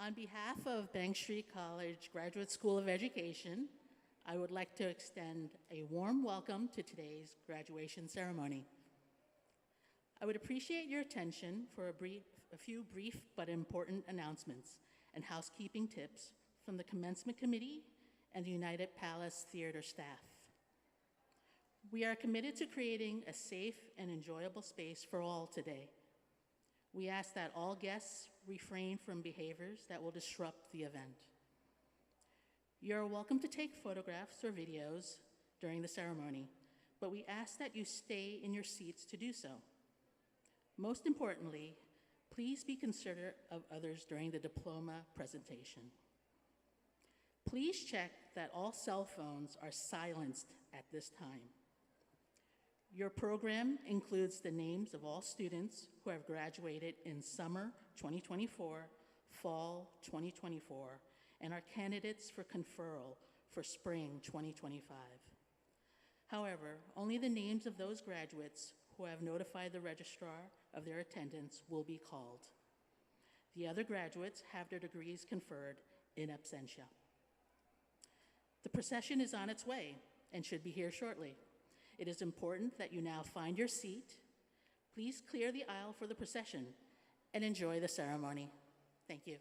On behalf of Bank Street College Graduate School of Education, I would like to extend a warm welcome to today's graduation ceremony. I would appreciate your attention for a few brief but important announcements and housekeeping tips from the Commencement Committee and the United Palace Theater staff. We are committed to creating a safe and enjoyable space for all today. We ask that all guests refrain from behaviors that will disrupt the event. You're welcome to take photographs or videos during the ceremony, but we ask that you stay in your seats to do so. Most importantly, please be considerate of others during the diploma presentation. Please check that all cell phones are silenced at this time. Your program includes the names of all students who have graduated in summer 2024, fall 2024, and are candidates for conferral for spring 2025. However, only the names of those graduates who have notified the registrar of their attendance will be called. The other graduates have their degrees conferred in absentia. The procession is on its way and should be here shortly. It is important that you now find your seat. Please clear the aisle for the procession and enjoy the ceremony. Thank you.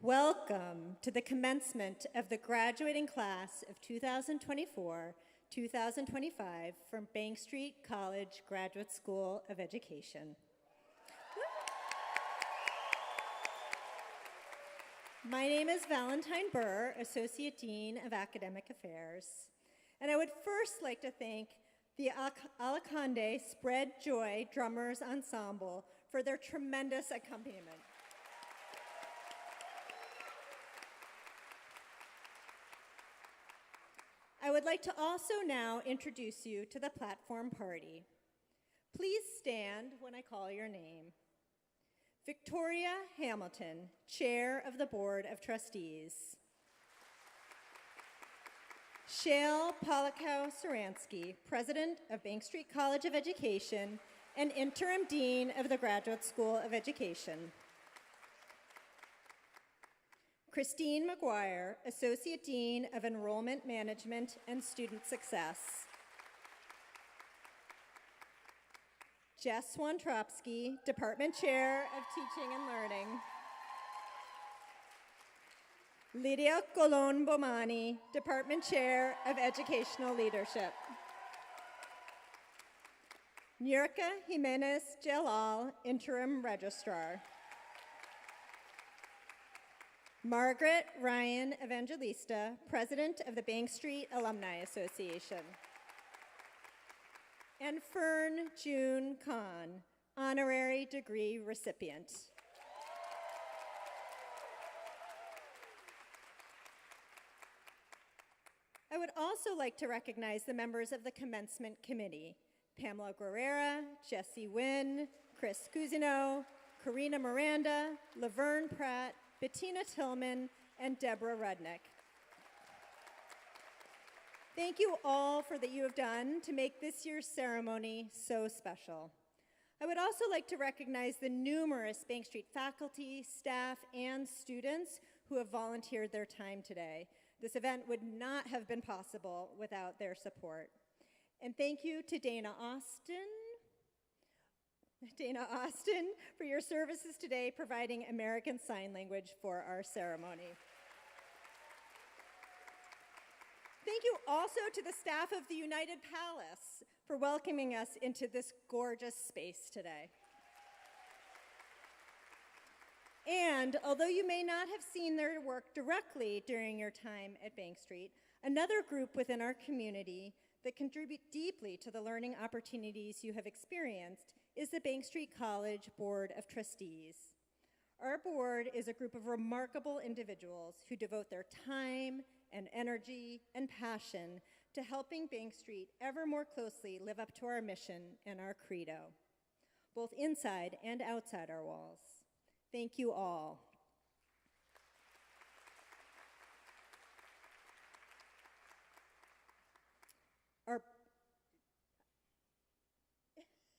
Welcome to the commencement of the graduating class of 2024-2025 from Bank Street College Graduate School of Education. My name is Valentine Burr, Associate Dean of Academic Affairs, and I would first like to thank the Alacande Spread Joy Drummers Ensemble for their tremendous accompaniment. I would like to also now introduce you to the platform party. Please stand when I call your name. Victoria Hamilton, Chair of the Board of Trustees. Shale Polikow-Saransky, President of Bank Street College of Education and Interim Dean of the Graduate School of Education. Christine McGuire, Associate Dean of Enrollment Management and Student Success. Jess Wantropsky, Department Chair of Teaching and Learning. Lydia Colon Bomani, Department Chair of Educational Leadership. Nurka Jimenez Jalal, Interim Registrar. Margaret Ryan Evangelista, President of the Bank Street Alumni Association. And Fern June Kahn, Honorary Degree Recipient. I would also like to recognize the members of the Commencement Committee, Pamela Guerrera, Jesse Wynn, Chris Cousineau, Karina Miranda, Laverne Pratt, Bettina Tillman, and Deborah Rudnick. Thank you all for that you have done to make this year's ceremony so special. I would also like to recognize the numerous Bank Street faculty, staff, and students who have volunteered their time today. This event would not have been possible without their support. And thank you to Dana Austin, for your services today, providing American Sign Language for our ceremony. Thank you also to the staff of the United Palace for welcoming us into this gorgeous space today. And although you may not have seen their work directly during your time at Bank Street, another group within our community that contribute deeply to the learning opportunities you have experienced is the Bank Street College Board of Trustees. Our board is a group of remarkable individuals who devote their time and energy and passion to helping Bank Street ever more closely live up to our mission and our credo, both inside and outside our walls. Thank you all.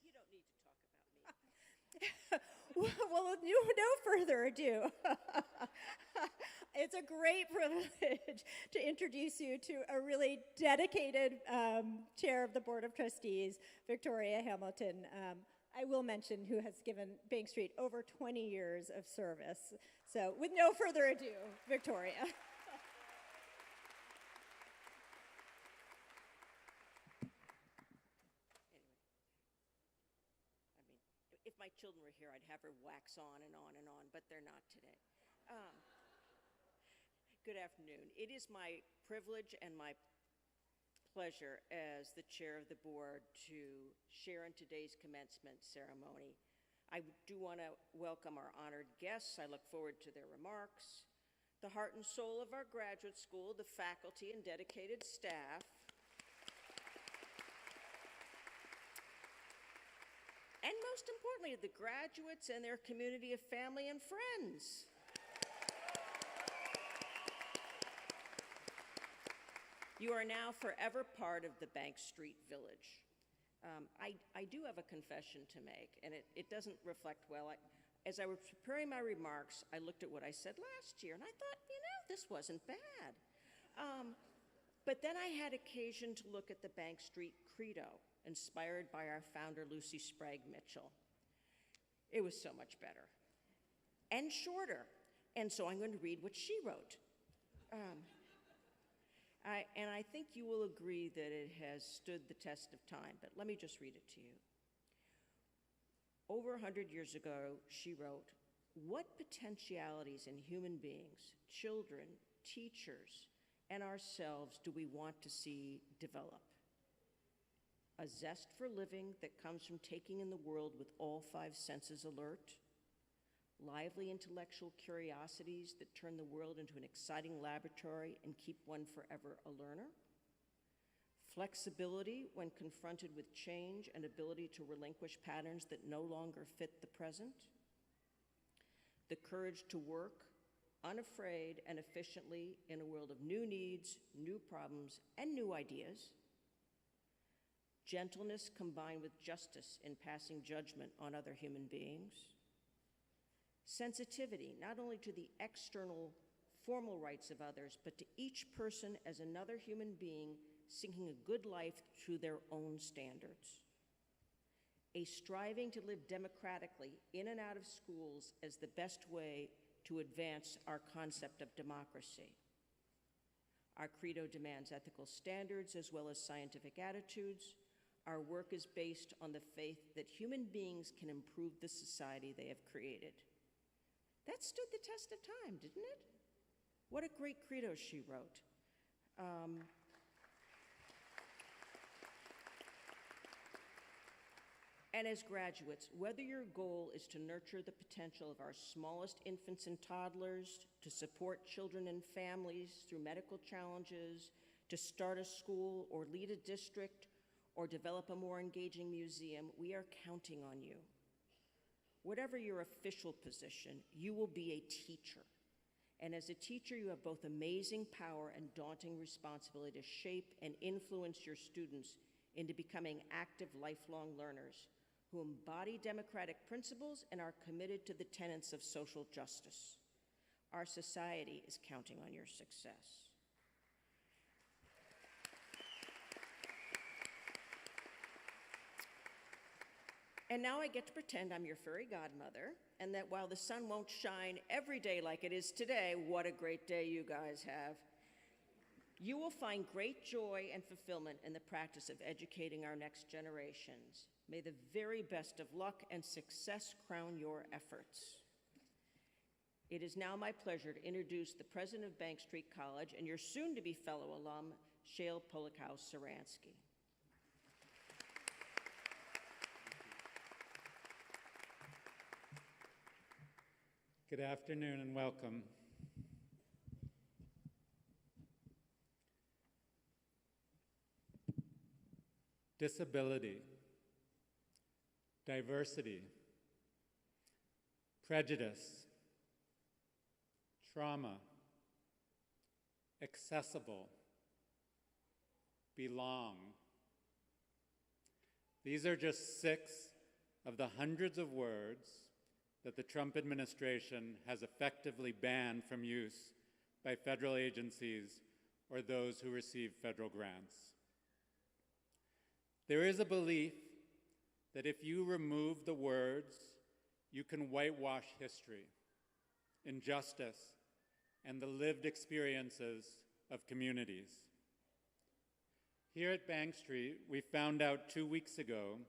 You don't need to talk about me. Well, with no further ado, it's a great privilege to introduce you to a really dedicated chair of the Board of Trustees, Victoria Hamilton. I will mention who has given Bank Street over 20 years of service. So with no further ado, Victoria. If my children were here, I'd have her wax on and on and on, but they're not today. Good afternoon. It is my privilege and my pleasure as the chair of the board to share in today's commencement ceremony. I do want to welcome our honored guests. I look forward to their remarks. the heart and soul of our graduate school, the faculty and dedicated staff, and most importantly, the graduates and their community of family and friends. You are now forever part of the Bank Street Village. I do have a confession to make, and it doesn't reflect well. As I was preparing my remarks, I looked at what I said last year, and I thought, this wasn't bad. But then I had occasion to look at the Bank Street Credo, inspired by our founder, Lucy Sprague Mitchell. It was so much better and shorter, and so I'm going to read what she wrote. And I think you will agree that it has stood the test of time, but let me just read it to you. Over 100 years ago, she wrote, "What potentialities in human beings, children, teachers, and ourselves do we want to see develop? A zest for living that comes from taking in the world with all five senses alert, lively intellectual curiosities that turn the world into an exciting laboratory and keep one forever a learner, flexibility when confronted with change and ability to relinquish patterns that no longer fit the present, the courage to work unafraid and efficiently in a world of new needs, new problems, and new ideas, gentleness combined with justice in passing judgment on other human beings, sensitivity not only to the external formal rights of others, but to each person as another human being seeking a good life through their own standards, a striving to live democratically in and out of schools as the best way to advance our concept of democracy. Our credo demands ethical standards as well as scientific attitudes. Our work is based on the faith that human beings can improve the society they have created." That stood the test of time, didn't it? What a great credo she wrote. And as graduates, whether your goal is to nurture the potential of our smallest infants and toddlers, to support children and families through medical challenges, to start a school or lead a district, or develop a more engaging museum, we are counting on you. Whatever your official position, you will be a teacher. And as a teacher, you have both amazing power and daunting responsibility to shape and influence your students into becoming active lifelong learners who embody democratic principles and are committed to the tenets of social justice. Our society is counting on your success. And now I get to pretend I'm your fairy godmother, and that while the sun won't shine every day like it is today, what a great day you guys have, you will find great joy and fulfillment in the practice of educating our next generations. May the very best of luck and success crown your efforts. It is now my pleasure to introduce the president of Bank Street College and your soon-to-be fellow alum, Shale Polikow-Saransky. Good afternoon and welcome. Disability, diversity, prejudice, trauma, accessible, belong. These are just 6 of the hundreds of words that the Trump administration has effectively banned from use by federal agencies or those who receive federal grants. There is a belief that if you remove the words, you can whitewash history, injustice, and the lived experiences of communities. Here at Bank Street, we found out 2 weeks ago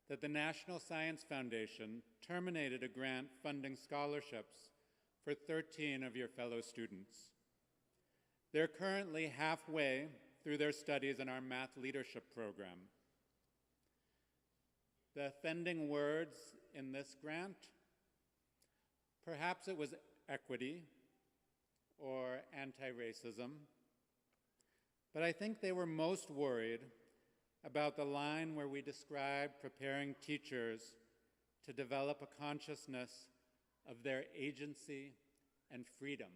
that the National Science Foundation terminated a grant funding scholarships for 13 of your fellow students. They're currently halfway through their studies in our math leadership program. The offending words in this grant, perhaps it was equity, or anti-racism, but I think they were most worried about the line where we describe preparing teachers to develop a consciousness of their agency and freedom.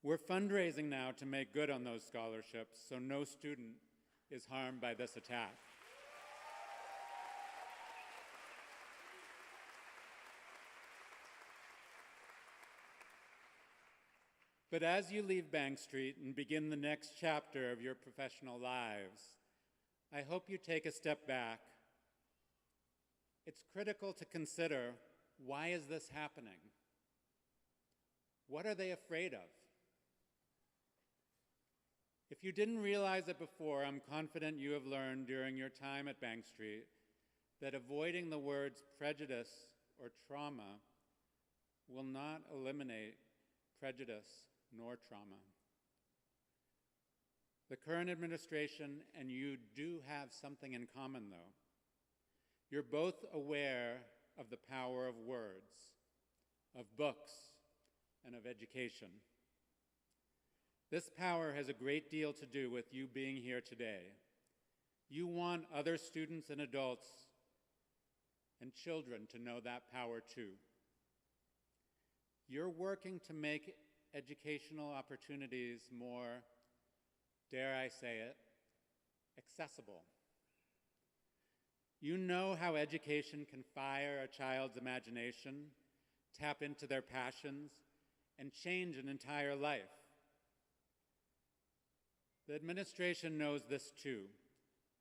We're fundraising now to make good on those scholarships, so no student is harmed by this attack. But as you leave Bank Street and begin the next chapter of your professional lives, I hope you take a step back. It's critical to consider, why is this happening? What are they afraid of? If you didn't realize it before, I'm confident you have learned during your time at Bank Street that avoiding the words prejudice or trauma will not eliminate prejudice nor trauma. The current administration and you do have something in common, though. You're both aware of the power of words, of books, and of education. This power has a great deal to do with you being here today. You want other students and adults and children to know that power too. You're working to make educational opportunities more, dare I say it, accessible. You know how education can fire a child's imagination, tap into their passions, and change an entire life. The administration knows this too,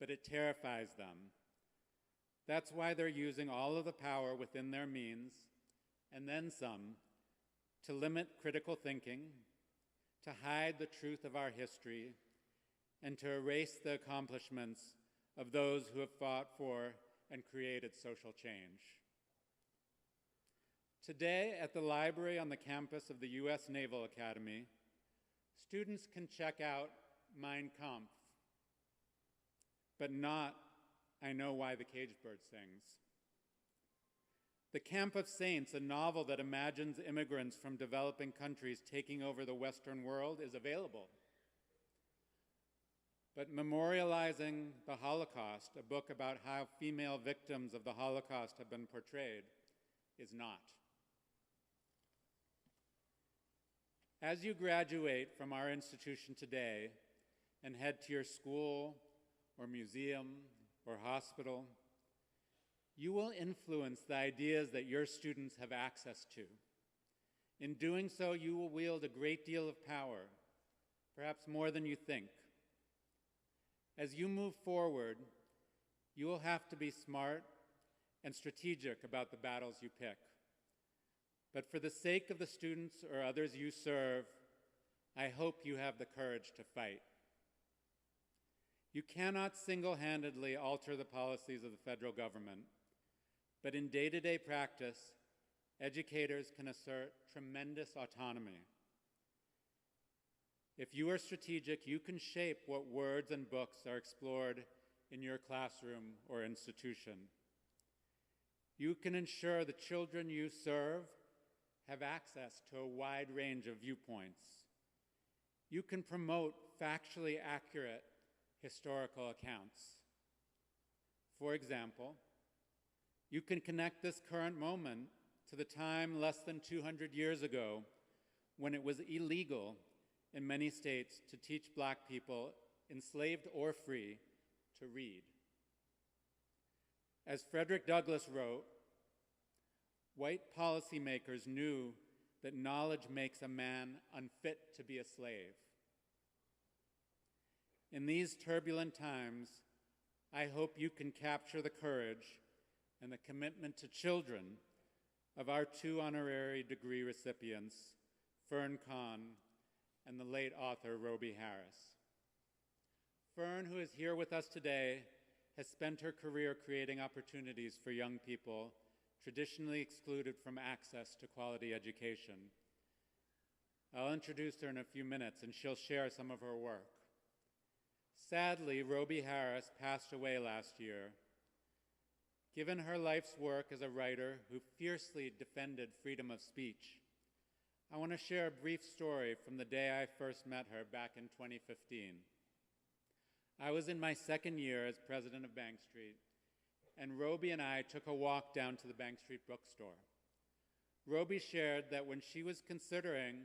but it terrifies them. That's why they're using all of the power within their means, and then some, to limit critical thinking, to hide the truth of our history, and to erase the accomplishments of those who have fought for and created social change. Today, at the library on the campus of the U.S. Naval Academy, students can check out Mein Kampf, but not I Know Why the Caged Bird Sings. The Camp of Saints, a novel that imagines immigrants from developing countries taking over the Western world, is available. But Memorializing the Holocaust, a book about how female victims of the Holocaust have been portrayed, is not. As you graduate from our institution today and head to your school or museum or hospital, you will influence the ideas that your students have access to. In doing so, you will wield a great deal of power, perhaps more than you think. As you move forward, you will have to be smart and strategic about the battles you pick. But for the sake of the students or others you serve, I hope you have the courage to fight. You cannot single-handedly alter the policies of the federal government, but in day-to-day practice, educators can assert tremendous autonomy. If you are strategic, you can shape what words and books are explored in your classroom or institution. You can ensure the children you serve have access to a wide range of viewpoints. You can promote factually accurate historical accounts. For example, you can connect this current moment to the time less than 200 years ago when it was illegal in many states to teach Black people, enslaved or free, to read. As Frederick Douglass wrote, white policymakers knew that knowledge makes a man unfit to be a slave. In these turbulent times, I hope you can capture the courage and the commitment to children of our 2 honorary degree recipients, Fern Kahn and the late author Roby Harris. Fern, who is here with us today, has spent her career creating opportunities for young people traditionally excluded from access to quality education. I'll introduce her in a few minutes, and she'll share some of her work. Sadly, Roby Harris passed away last year. Given her life's work as a writer who fiercely defended freedom of speech, I want to share a brief story from the day I first met her back in 2015. I was in my second year as president of Bank Street, and Roby and I took a walk down to the Bank Street bookstore. Roby shared that when she was considering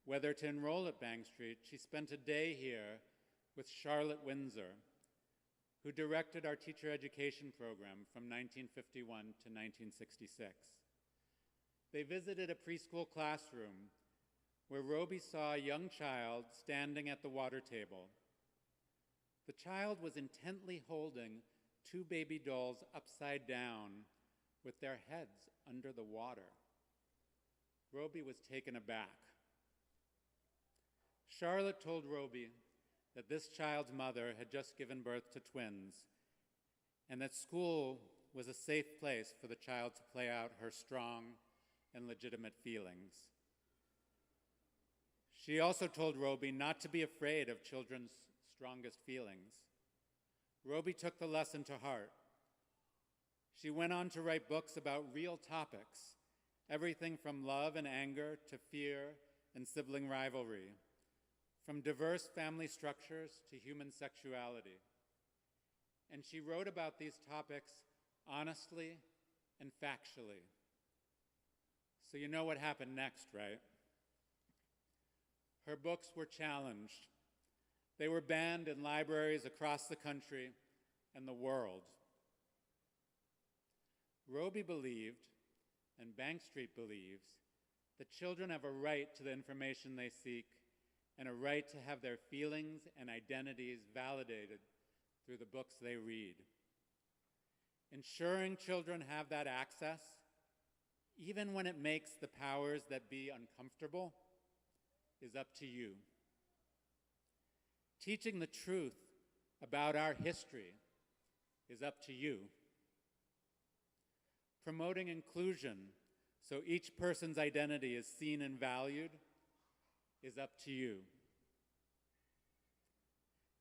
whether to enroll at Bank Street, she spent a day here with Charlotte Windsor, who directed our teacher education program from 1951 to 1966. They visited a preschool classroom where Roby saw a young child standing at the water table. The child was intently holding two baby dolls upside down with their heads under the water. Roby was taken aback. Charlotte told Roby that this child's mother had just given birth to twins and that school was a safe place for the child to play out her strong and legitimate feelings. She also told Roby not to be afraid of children's strongest feelings. Roby took the lesson to heart. She went on to write books about real topics, everything from love and anger to fear and sibling rivalry, from diverse family structures to human sexuality. And she wrote about these topics honestly and factually. So you know what happened next, right? Her books were challenged. They were banned in libraries across the country and the world. Roby believed, and Bank Street believes, that children have a right to the information they seek and a right to have their feelings and identities validated through the books they read. Ensuring children have that access, even when it makes the powers that be uncomfortable, is up to you. Teaching the truth about our history is up to you. Promoting inclusion so each person's identity is seen and valued is up to you.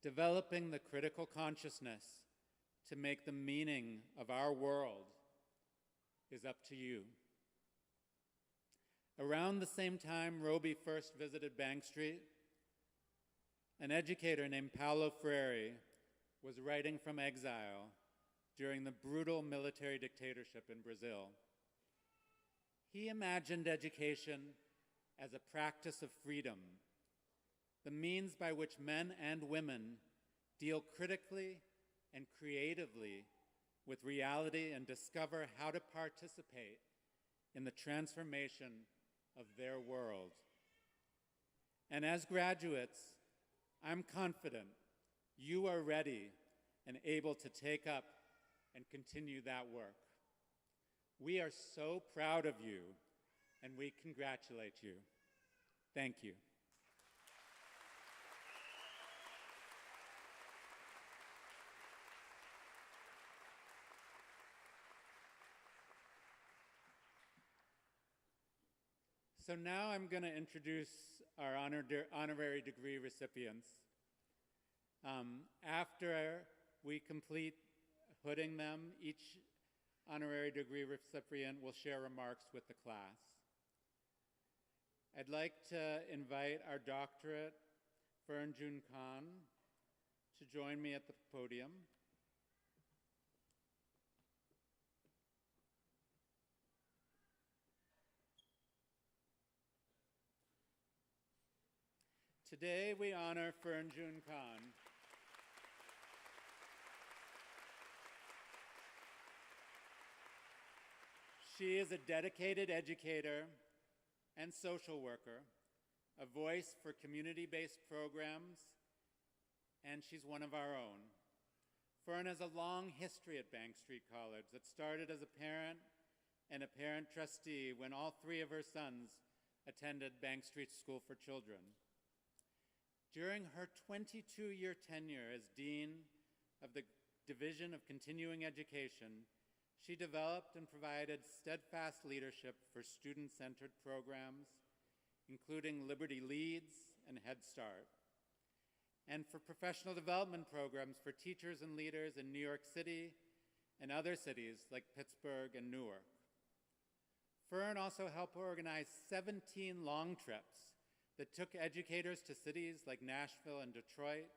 Developing the critical consciousness to make the meaning of our world is up to you. Around the same time Roby first visited Bank Street, an educator named Paulo Freire was writing from exile during the brutal military dictatorship in Brazil. He imagined education as a practice of freedom, the means by which men and women deal critically and creatively with reality and discover how to participate in the transformation of their world. And as graduates, I'm confident you are ready and able to take up and continue that work. We are so proud of you, and we congratulate you. Thank you. So now I'm going to introduce our honorary degree recipients. After we complete hooding them, each honorary degree recipient will share remarks with the class. I'd like to invite our doctorate, Fernjun Khan, to join me at the podium. Today we honor Fernjun Khan. She is a dedicated educator and social worker, a voice for community-based programs, and she's one of our own. Fern has a long history at Bank Street College that started as a parent and a parent trustee when all three of her sons attended Bank Street School for Children. During her 22-year tenure as Dean of the Division of Continuing Education, she developed and provided steadfast leadership for student-centered programs, including Liberty Leads and Head Start, and for professional development programs for teachers and leaders in New York City and other cities like Pittsburgh and Newark. Fern also helped organize 17 long trips that took educators to cities like Nashville and Detroit,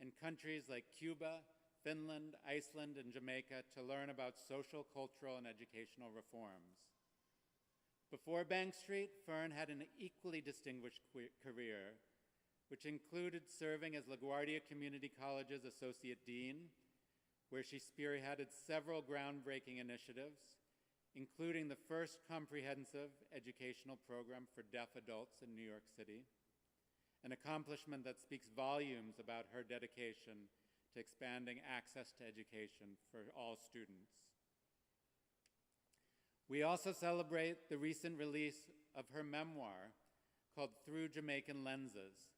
and countries like Cuba, Finland, Iceland, and Jamaica to learn about social, cultural, and educational reforms. Before Bank Street, Fern had an equally distinguished career, which included serving as LaGuardia Community College's Associate Dean, where she spearheaded several groundbreaking initiatives, including the first comprehensive educational program for deaf adults in New York City, an accomplishment that speaks volumes about her dedication to expanding access to education for all students. We also celebrate the recent release of her memoir called Through Jamaican Lenses.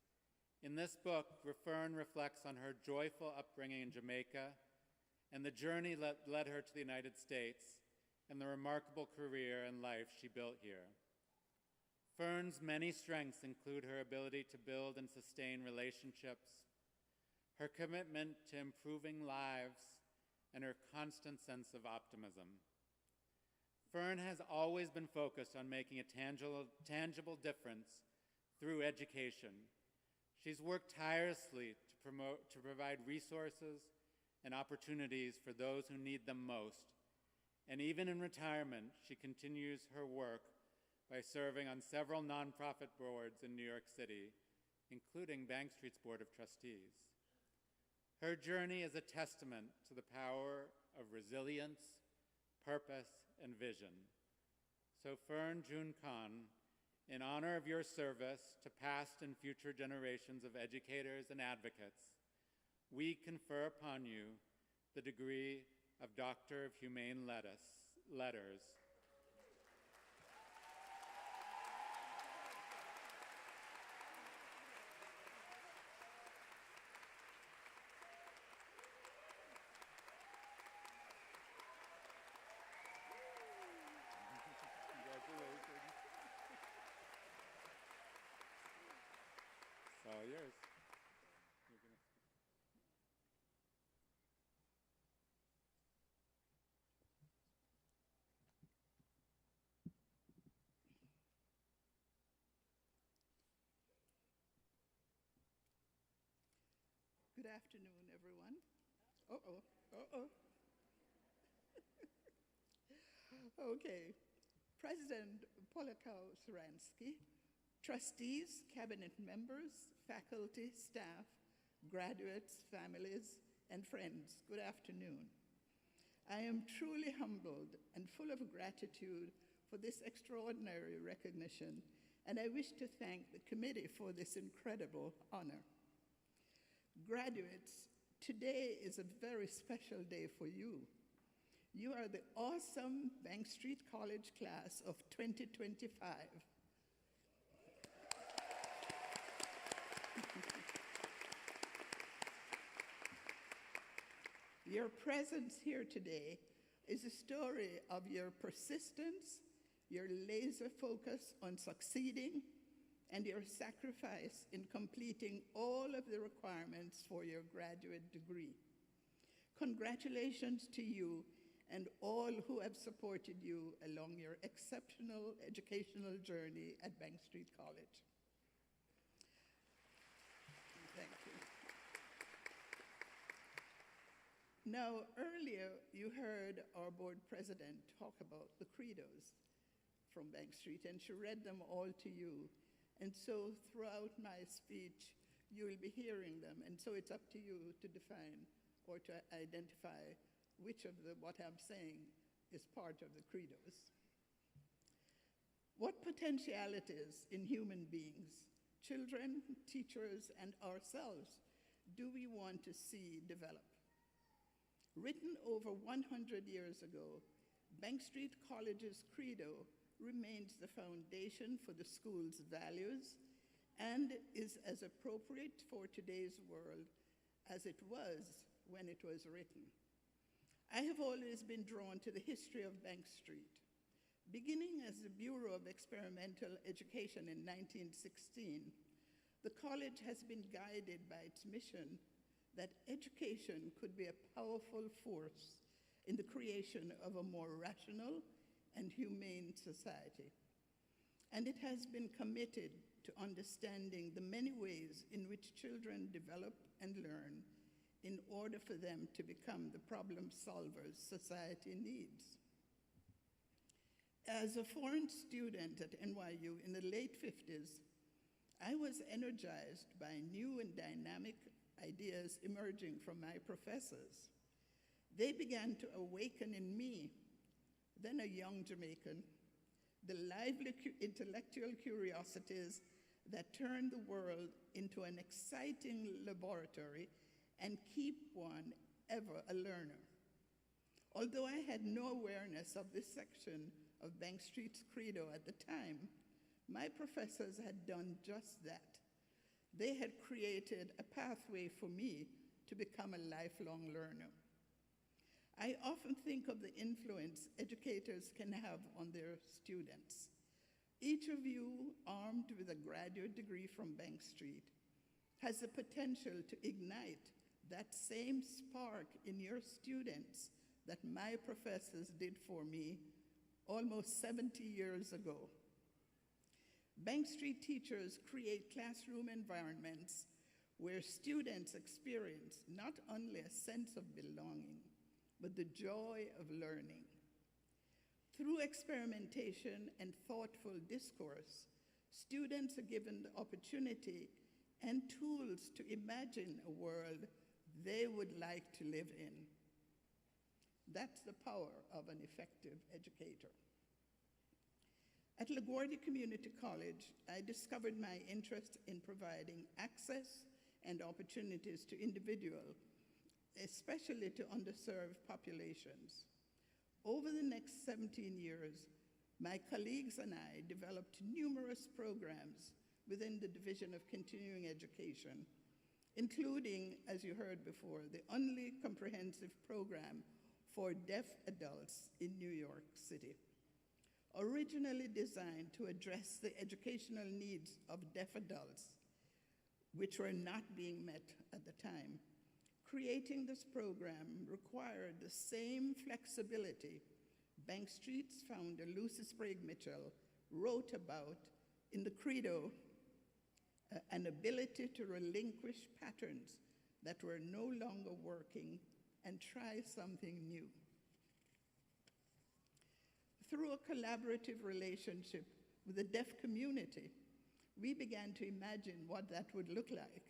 In this book, Fern reflects on her joyful upbringing in Jamaica and the journey that led her to the United States and the remarkable career and life she built here. Fern's many strengths include her ability to build and sustain relationships, her commitment to improving lives, and her constant sense of optimism. Fern has always been focused on making a tangible difference through education. She's worked tirelessly to provide resources and opportunities for those who need them most. And even in retirement, she continues her work by serving on several nonprofit boards in New York City, including Bank Street's Board of Trustees. Her journey is a testament to the power of resilience, purpose, and vision. So Fern June Khan, in honor of your service to past and future generations of educators and advocates, we confer upon you the degree of Doctor of Humane Letters. Congratulations. It's all yours. Good afternoon, everyone. Uh-oh. Okay. President Polikow-Saransky, trustees, cabinet members, faculty, staff, graduates, families, and friends, good afternoon. I am truly humbled and full of gratitude for this extraordinary recognition, and I wish to thank the committee for this incredible honor. Graduates, today is a very special day for you. You are the awesome Bank Street College class of 2025. Your presence here today is a story of your persistence, your laser focus on succeeding, and your sacrifice in completing all of the requirements for your graduate degree. Congratulations to you and all who have supported you along your exceptional educational journey at Bank Street College. Thank you. Now, earlier you heard our board president talk about the credos from Bank Street, and she read them all to you. And so throughout my speech, you will be hearing them. And so it's up to you to define or to identify which of what I'm saying is part of the credos. What potentialities in human beings, children, teachers, and ourselves do we want to see develop? Written over 100 years ago, Bank Street College's credo remains the foundation for the school's values and is as appropriate for today's world as it was when it was written. I have always been drawn to the history of Bank Street. Beginning as the Bureau of Experimental Education in 1916, the college has been guided by its mission that education could be a powerful force in the creation of a more rational and humane society. And it has been committed to understanding the many ways in which children develop and learn in order for them to become the problem solvers society needs. As a foreign student at NYU in the late 50s, I was energized by new and dynamic ideas emerging from my professors. They began to awaken in me, then a young Jamaican, the lively intellectual curiosities that turn the world into an exciting laboratory and keep one ever a learner. Although I had no awareness of this section of Bank Street's credo at the time, my professors had done just that. They had created a pathway for me to become a lifelong learner. I often think of the influence educators can have on their students. Each of you, armed with a graduate degree from Bank Street, has the potential to ignite that same spark in your students that my professors did for me almost 70 years ago. Bank Street teachers create classroom environments where students experience not only a sense of belonging, but the joy of learning. Through experimentation and thoughtful discourse, students are given the opportunity and tools to imagine a world they would like to live in. That's the power of an effective educator. At LaGuardia Community College, I discovered my interest in providing access and opportunities to individuals, especially to underserved populations. Over the next 17 years, my colleagues and I developed numerous programs within the Division of Continuing Education, including, as you heard before, the only comprehensive program for deaf adults in New York City. Originally designed to address the educational needs of deaf adults, which were not being met at the time, creating this program required the same flexibility Bank Street's founder, Lucy Sprague Mitchell, wrote about in the Credo, an ability to relinquish patterns that were no longer working and try something new. Through a collaborative relationship with the deaf community, we began to imagine what that would look like.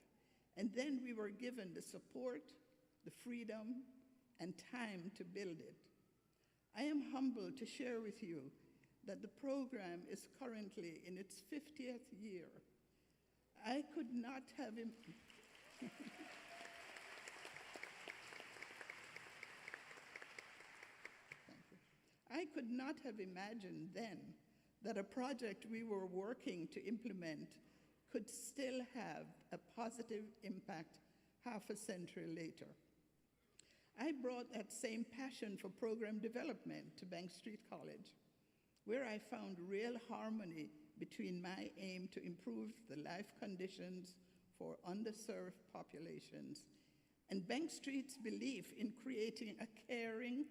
And then we were given the support, the freedom, and time to build it. I am humbled to share with you that the program is currently in its 50th year. I could not have I could not have imagined then that a project we were working to implement could still have a positive impact half a century later. I brought that same passion for program development to Bank Street College, where I found real harmony between my aim to improve the life conditions for underserved populations and Bank Street's belief in creating a caring,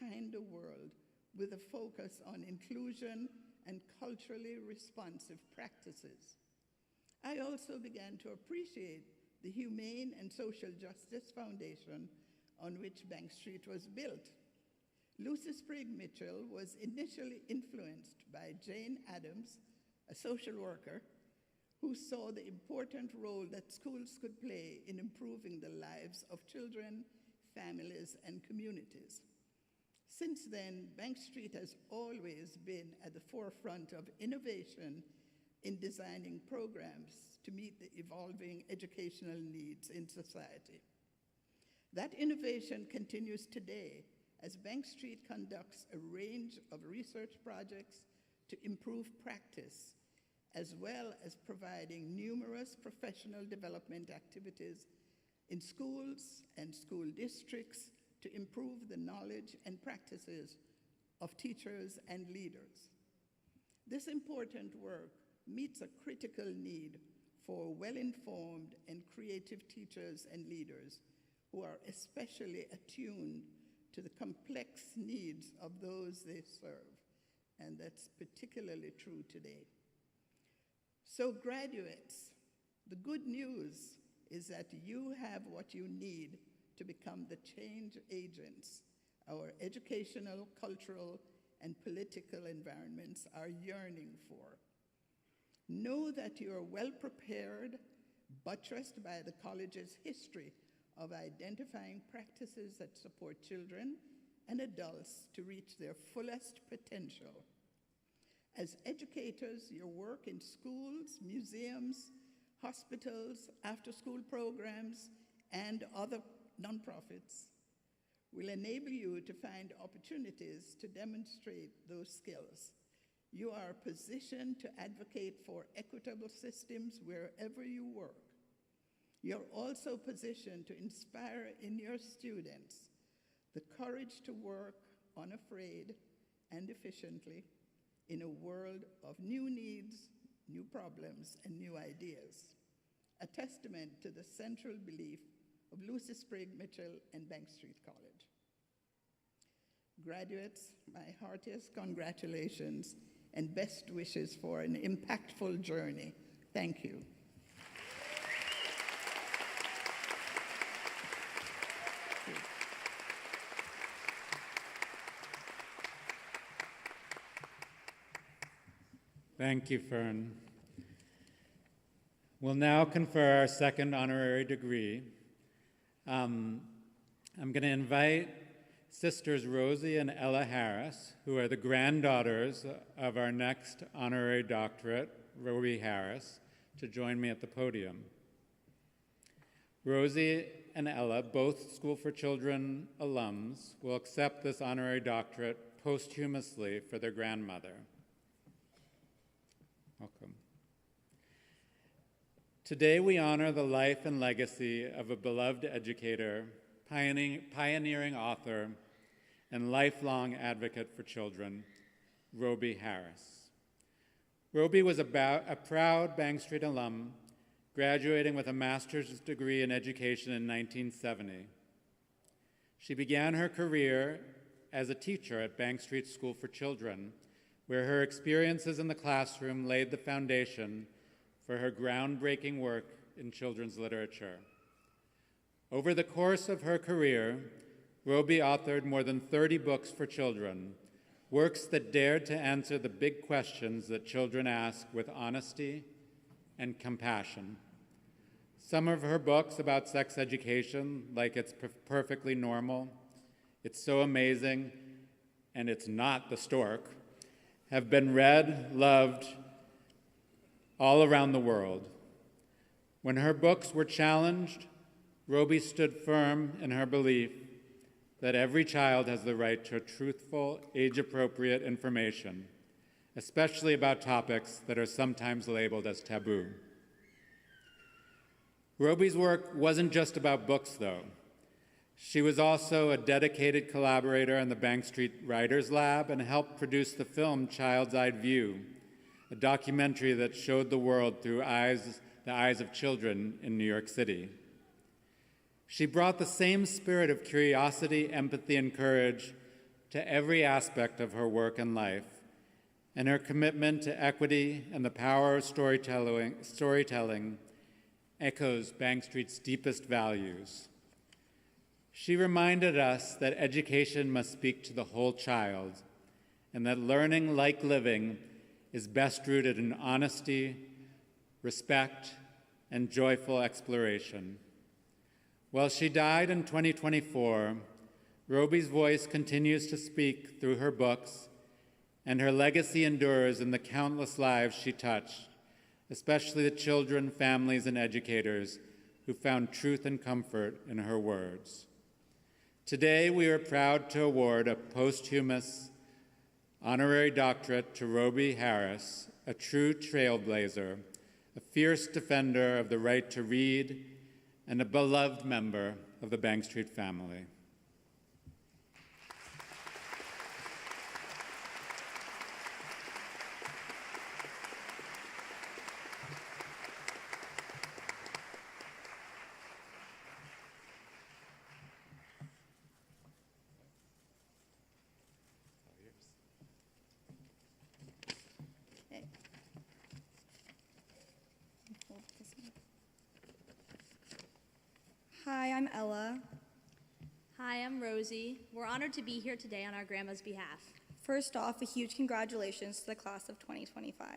kinder world with a focus on inclusion and culturally responsive practices. I also began to appreciate the Humane and Social Justice Foundation on which Bank Street was built. Lucy Sprague Mitchell was initially influenced by Jane Addams, a social worker, who saw the important role that schools could play in improving the lives of children, families, and communities. Since then, Bank Street has always been at the forefront of innovation in designing programs to meet the evolving educational needs in society. That innovation continues today as Bank Street conducts a range of research projects to improve practice, as well as providing numerous professional development activities in schools and school districts to improve the knowledge and practices of teachers and leaders. This important work meets a critical need for well-informed and creative teachers and leaders who are especially attuned to the complex needs of those they serve and that's particularly true today. So graduates, the good news is that you have what you need to become the change agents our educational, cultural, and political environments are yearning for. Know that you are well prepared, buttressed by the college's history of identifying practices that support children and adults to reach their fullest potential. As educators, your work in schools, museums, hospitals, after-school programs, and other nonprofits will enable you to find opportunities to demonstrate those skills. You are positioned to advocate for equitable systems wherever you work. You're also positioned to inspire in your students the courage to work unafraid and efficiently in a world of new needs, new problems, and new ideas, a testament to the central belief of Lucy Sprague Mitchell and Bank Street College. Graduates, my heartiest congratulations and best wishes for an impactful journey. Thank you. Thank you, Fern. We'll now confer our second honorary degree. I'm going to invite Sisters Rosie and Ella Harris, who are the granddaughters of our next honorary doctorate, Roby Harris, to join me at the podium. Rosie and Ella, both School for Children alums, will accept this honorary doctorate posthumously for their grandmother. Welcome. Today we honor the life and legacy of a beloved educator, pioneering author, and lifelong advocate for children, Roby Harris. Roby was a proud Bank Street alum, graduating with a master's degree in education in 1970. She began her career as a teacher at Bank Street School for Children, where her experiences in the classroom laid the foundation for her groundbreaking work in children's literature. Over the course of her career, Roby authored more than 30 books for children, works that dared to answer the big questions that children ask with honesty and compassion. Some of her books about sex education, like It's Perfectly Normal, It's So Amazing, and It's Not the Stork, have been read, loved all around the world. When her books were challenged, Roby stood firm in her belief that every child has the right to truthful, age-appropriate information, especially about topics that are sometimes labeled as taboo. Roby's work wasn't just about books, though. She was also a dedicated collaborator in the Bank Street Writers Lab and helped produce the film Child's Eye View, a documentary that showed the world through the eyes of children in New York City. She brought the same spirit of curiosity, empathy, and courage to every aspect of her work and life, and her commitment to equity and the power of storytelling echoes Bank Street's deepest values. She reminded us that education must speak to the whole child, and that learning, like living, is best rooted in honesty, respect, and joyful exploration. While she died in 2024, Roby's voice continues to speak through her books, and her legacy endures in the countless lives she touched, especially the children, families, and educators who found truth and comfort in her words. Today, we are proud to award a posthumous honorary doctorate to Roby Harris, a true trailblazer, a fierce defender of the right to read, and a beloved member of the Bank Street family. Hi, I'm Ella. Hi, I'm Rosie. We're honored to be here today on our grandma's behalf. First off, a huge congratulations to the class of 2025.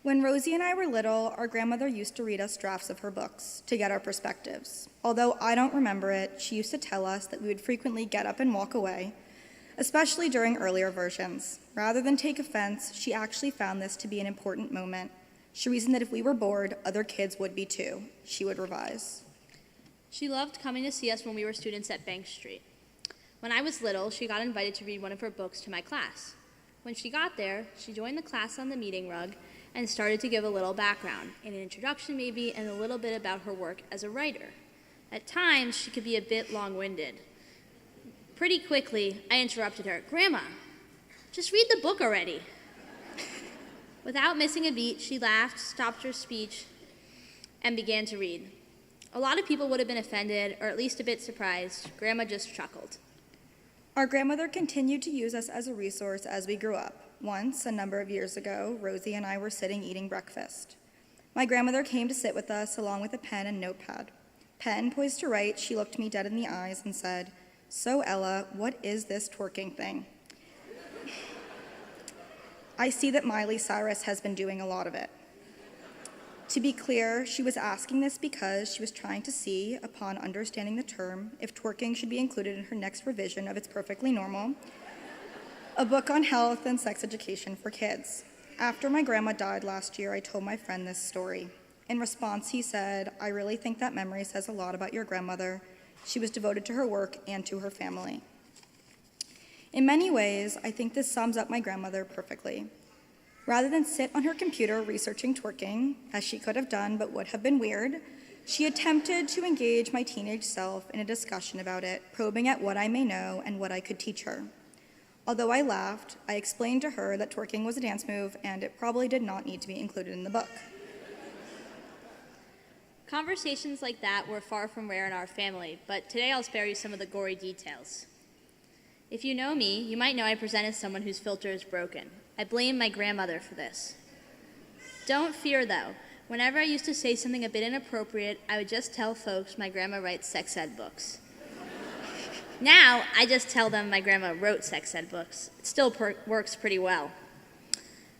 When Rosie and I were little, our grandmother used to read us drafts of her books to get our perspectives. Although I don't remember it, she used to tell us that we would frequently get up and walk away, especially during earlier versions. Rather than take offense, she actually found this to be an important moment. She reasoned that if we were bored, other kids would be too. She would revise. She loved coming to see us when we were students at Bank Street. When I was little, she got invited to read one of her books to my class. When she got there, she joined the class on the meeting rug and started to give a little background, an introduction maybe, and a little bit about her work as a writer. At times, she could be a bit long-winded. Pretty quickly, I interrupted her. "Grandma, just read the book already." Without missing a beat, she laughed, stopped her speech, and began to read. A lot of people would have been offended, or at least a bit surprised. Grandma just chuckled. Our grandmother continued to use us as a resource as we grew up. Once, a number of years ago, Rosie and I were sitting eating breakfast. My grandmother came to sit with us along with a pen and notepad. Pen poised to write, she looked me dead in the eyes and said, "So Ella, what is this twerking thing?" I see that Miley Cyrus has been doing a lot of it. To be clear, she was asking this because she was trying to see, upon understanding the term, if twerking should be included in her next revision of It's Perfectly Normal, a book on health and sex education for kids. After my grandma died last year, I told my friend this story. In response, he said, "I really think that memory says a lot about your grandmother. She was devoted to her work and to her family." In many ways, I think this sums up my grandmother perfectly. Rather than sit on her computer researching twerking, as she could have done but would have been weird, she attempted to engage my teenage self in a discussion about it, probing at what I may know and what I could teach her. Although I laughed, I explained to her that twerking was a dance move and it probably did not need to be included in the book. Conversations like that were far from rare in our family, but today I'll spare you some of the gory details. If you know me, you might know I present as someone whose filter is broken. I blame my grandmother for this. Don't fear, though. Whenever I used to say something a bit inappropriate, I would just tell folks my grandma writes sex ed books. Now, I just tell them my grandma wrote sex ed books. It still works pretty well.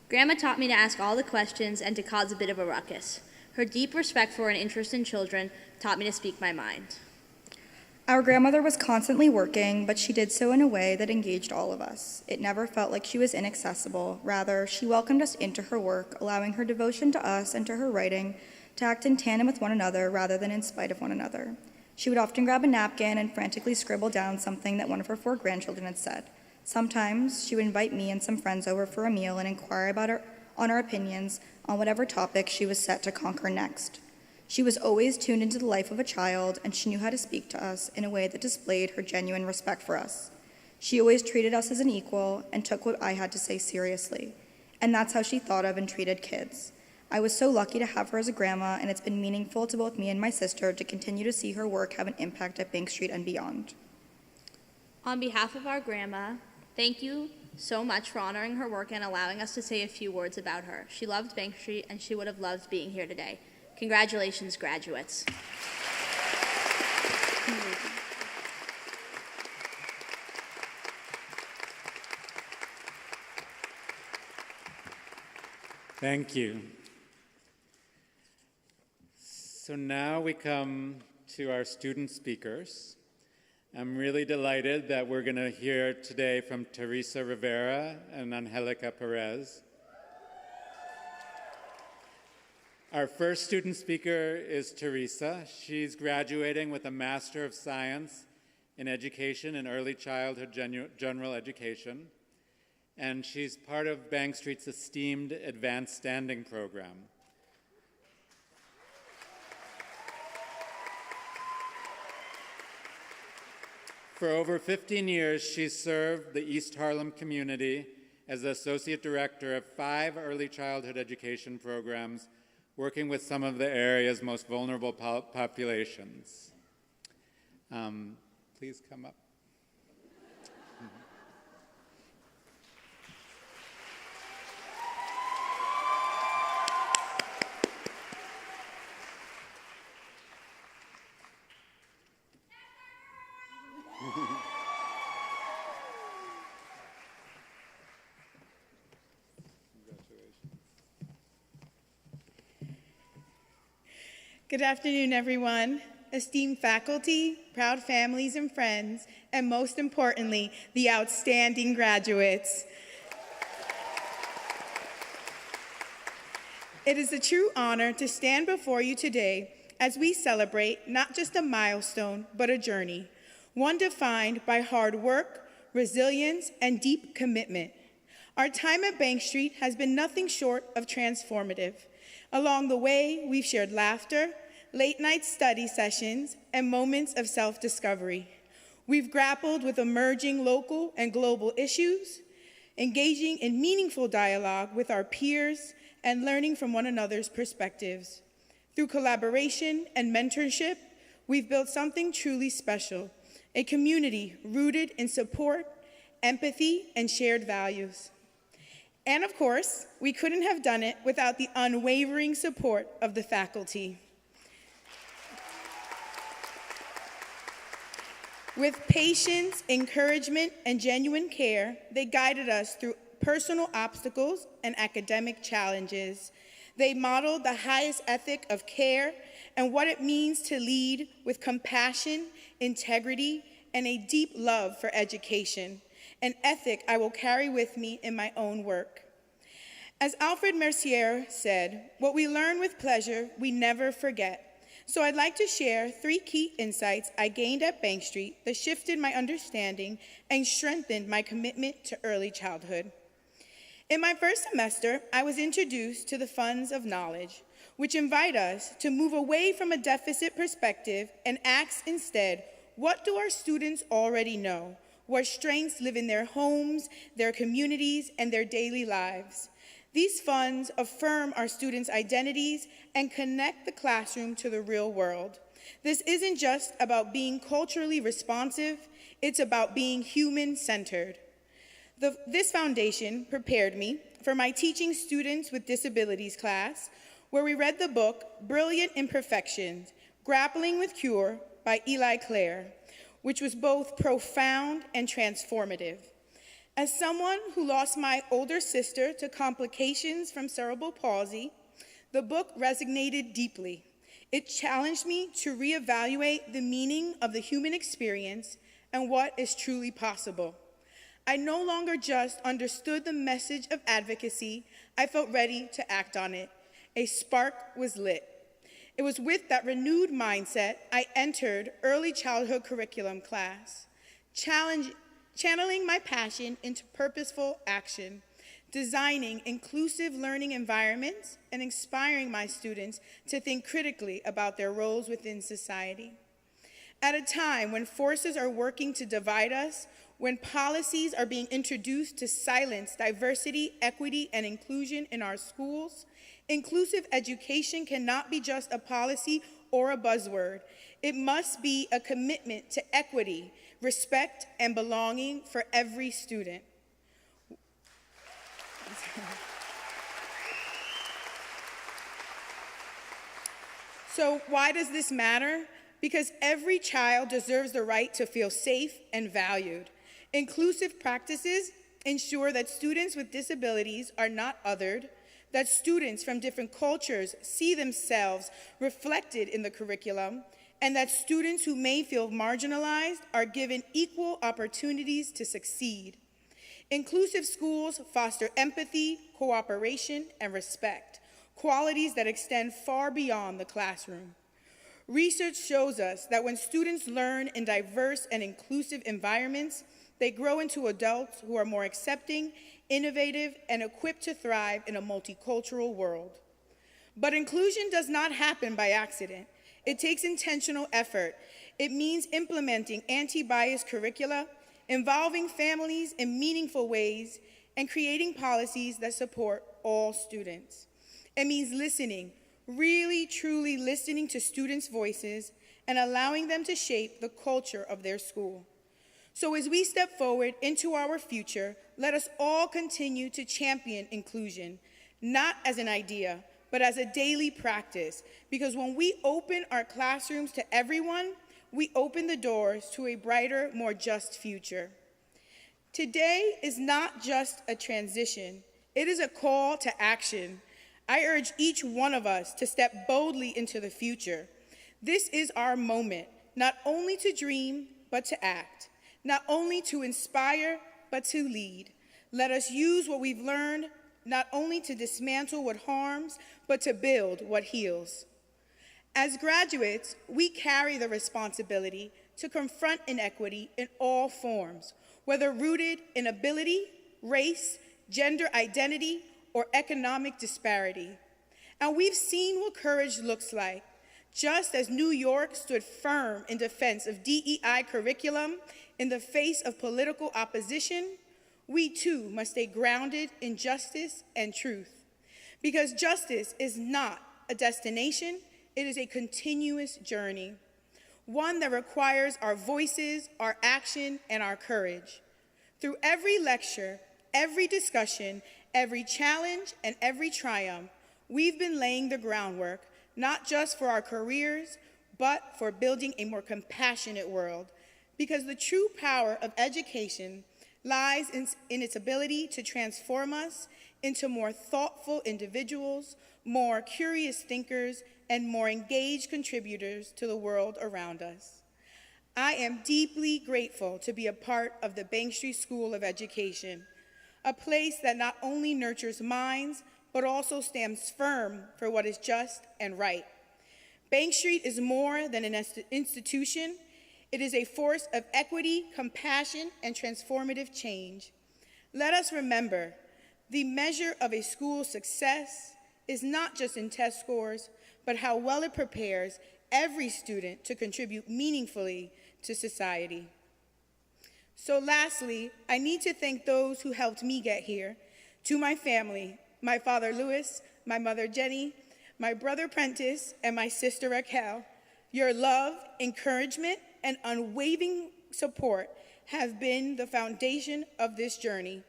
Grandma taught me to ask all the questions and to cause a bit of a ruckus. Her deep respect for and interest in children taught me to speak my mind. Our grandmother was constantly working, but she did so in a way that engaged all of us. It never felt like she was inaccessible. Rather, she welcomed us into her work, allowing her devotion to us and to her writing to act in tandem with one another rather than in spite of one another. She would often grab a napkin and frantically scribble down something that one of her 4 grandchildren had said. Sometimes she would invite me and some friends over for a meal and inquire on our opinions on whatever topic she was set to conquer next. She was always tuned into the life of a child, and she knew how to speak to us in a way that displayed her genuine respect for us. She always treated us as an equal and took what I had to say seriously. And that's how she thought of and treated kids. I was so lucky to have her as a grandma, and it's been meaningful to both me and my sister to continue to see her work have an impact at Bank Street and beyond. On behalf of our grandma, thank you so much for honoring her work and allowing us to say a few words about her. She loved Bank Street, and she would have loved being here today. Congratulations, graduates. Thank you. So now we come to our student speakers. I'm really delighted that we're going to hear today from Teresa Rivera and Anelica Perez. Our first student speaker is Teresa. She's graduating with a Master of Science in Education and Early Childhood General Education, and she's part of Bank Street's esteemed Advanced Standing Program. For over 15 years, she's served the East Harlem community as the Associate Director of 5 early childhood education programs, working with some of the area's most vulnerable populations. Please come up. Good afternoon, everyone. Esteemed faculty, proud families and friends, and most importantly, the outstanding graduates. It is a true honor to stand before you today as we celebrate not just a milestone, but a journey, one defined by hard work, resilience, and deep commitment. Our time at Bank Street has been nothing short of transformative. Along the way, we've shared laughter, late-night study sessions, and moments of self-discovery. We've grappled with emerging local and global issues, engaging in meaningful dialogue with our peers, and learning from one another's perspectives. Through collaboration and mentorship, we've built something truly special, a community rooted in support, empathy, and shared values. And of course, we couldn't have done it without the unwavering support of the faculty. With patience, encouragement, and genuine care, they guided us through personal obstacles and academic challenges. They modeled the highest ethic of care and what it means to lead with compassion, integrity, and a deep love for education, an ethic I will carry with me in my own work. As Alfred Mercier said, what we learn with pleasure, we never forget. So I'd like to share 3 key insights I gained at Bank Street that shifted my understanding and strengthened my commitment to early childhood. In my first semester, I was introduced to the funds of knowledge, which invite us to move away from a deficit perspective and ask instead, what do our students already know? What strengths live in their homes, their communities, and their daily lives? These funds affirm our students' identities and connect the classroom to the real world. This isn't just about being culturally responsive, it's about being human-centered. This foundation prepared me for my teaching students with disabilities class, where we read the book Brilliant Imperfections, Grappling with Cure by Eli Clare, which was both profound and transformative. As someone who lost my older sister to complications from cerebral palsy, the book resonated deeply. It challenged me to reevaluate the meaning of the human experience and what is truly possible. I no longer just understood the message of advocacy, I felt ready to act on it. A spark was lit. It was with that renewed mindset I entered early childhood curriculum class, channeling my passion into purposeful action, designing inclusive learning environments, and inspiring my students to think critically about their roles within society. At a time when forces are working to divide us, when policies are being introduced to silence diversity, equity, and inclusion in our schools, inclusive education cannot be just a policy or a buzzword. It must be a commitment to equity, respect, and belonging for every student. So why does this matter? Because every child deserves the right to feel safe and valued. Inclusive practices ensure that students with disabilities are not othered, that students from different cultures see themselves reflected in the curriculum, and that students who may feel marginalized are given equal opportunities to succeed. Inclusive schools foster empathy, cooperation, and respect, qualities that extend far beyond the classroom. Research shows us that when students learn in diverse and inclusive environments, they grow into adults who are more accepting, innovative, and equipped to thrive in a multicultural world. But inclusion does not happen by accident. It takes intentional effort. It means implementing anti-bias curricula, involving families in meaningful ways, and creating policies that support all students. It means listening, really, truly listening to students' voices and allowing them to shape the culture of their school. So as we step forward into our future, let us all continue to champion inclusion, not as an idea, but as a daily practice, because when we open our classrooms to everyone, we open the doors to a brighter, more just future. Today is not just a transition, it is a call to action. I urge each one of us to step boldly into the future. This is our moment, not only to dream, but to act, not only to inspire, but to lead. Let us use what we've learned not only to dismantle what harms, but to build what heals. As graduates, we carry the responsibility to confront inequity in all forms, whether rooted in ability, race, gender identity, or economic disparity. And we've seen what courage looks like. Just as New York stood firm in defense of DEI curriculum in the face of political opposition, we too must stay grounded in justice and truth. Because justice is not a destination, it is a continuous journey, one that requires our voices, our action, and our courage. Through every lecture, every discussion, every challenge, and every triumph, we've been laying the groundwork, not just for our careers, but for building a more compassionate world. Because the true power of education lies in its ability to transform us into more thoughtful individuals, more curious thinkers, and more engaged contributors to the world around us. I am deeply grateful to be a part of the Bank Street School of Education, a place that not only nurtures minds, but also stands firm for what is just and right. Bank Street is more than an institution. It is a force of equity, compassion, and transformative change. Let us remember, the measure of a school's success is not just in test scores, but how well it prepares every student to contribute meaningfully to society. So lastly, I need to thank those who helped me get here. To my family, my father Louis, my mother Jenny, my brother Prentice, and my sister Raquel. Your love, encouragement, and unwavering support have been the foundation of this journey.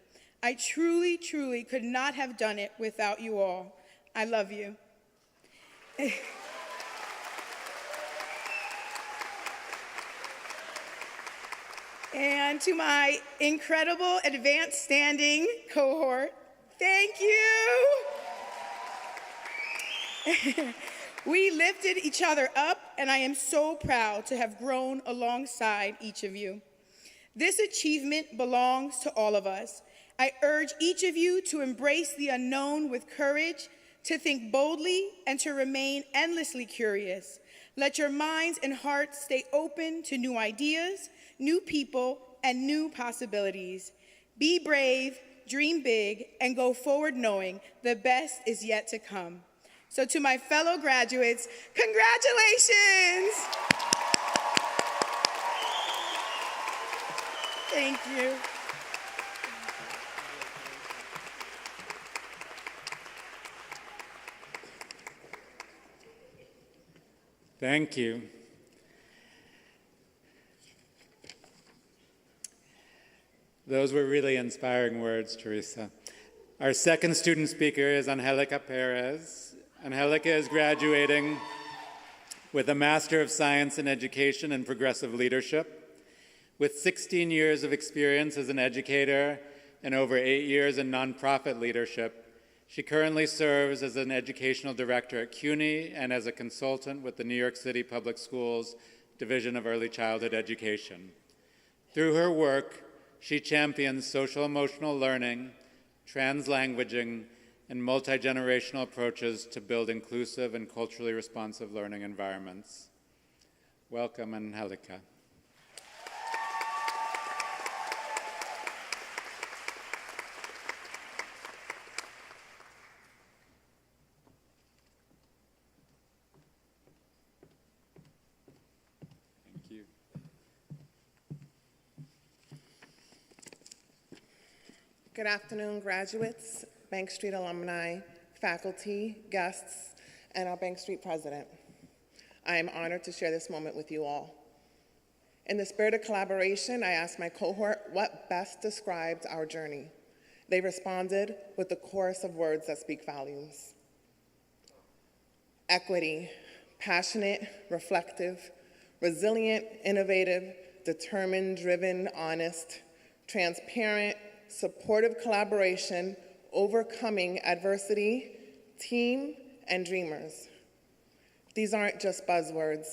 I truly, truly could not have done it without you all. I love you. And to my incredible advanced standing cohort, thank you. We lifted each other up, and I am so proud to have grown alongside each of you. This achievement belongs to all of us. I urge each of you to embrace the unknown with courage, to think boldly, and to remain endlessly curious. Let your minds and hearts stay open to new ideas, new people, and new possibilities. Be brave, dream big, and go forward knowing the best is yet to come. So to my fellow graduates, congratulations! Thank you. Thank you. Those were really inspiring words, Teresa. Our second student speaker is Anelica Perez. Anelica is graduating with a Master of Science in Education and Progressive Leadership. With 16 years of experience as an educator and over 8 years in nonprofit leadership, she currently serves as an educational director at CUNY and as a consultant with the New York City Public Schools Division of Early Childhood Education. Through her work, she champions social-emotional learning, translanguaging, and multi-generational approaches to build inclusive and culturally responsive learning environments. Welcome, Anelica. Thank you. Good afternoon, graduates, Bank Street alumni, faculty, guests, and our Bank Street president. I am honored to share this moment with you all. In the spirit of collaboration, I asked my cohort what best described our journey. They responded with the chorus of words that speak volumes. Equity, passionate, reflective, resilient, innovative, determined, driven, honest, transparent, supportive collaboration, overcoming adversity, team, and dreamers. These aren't just buzzwords.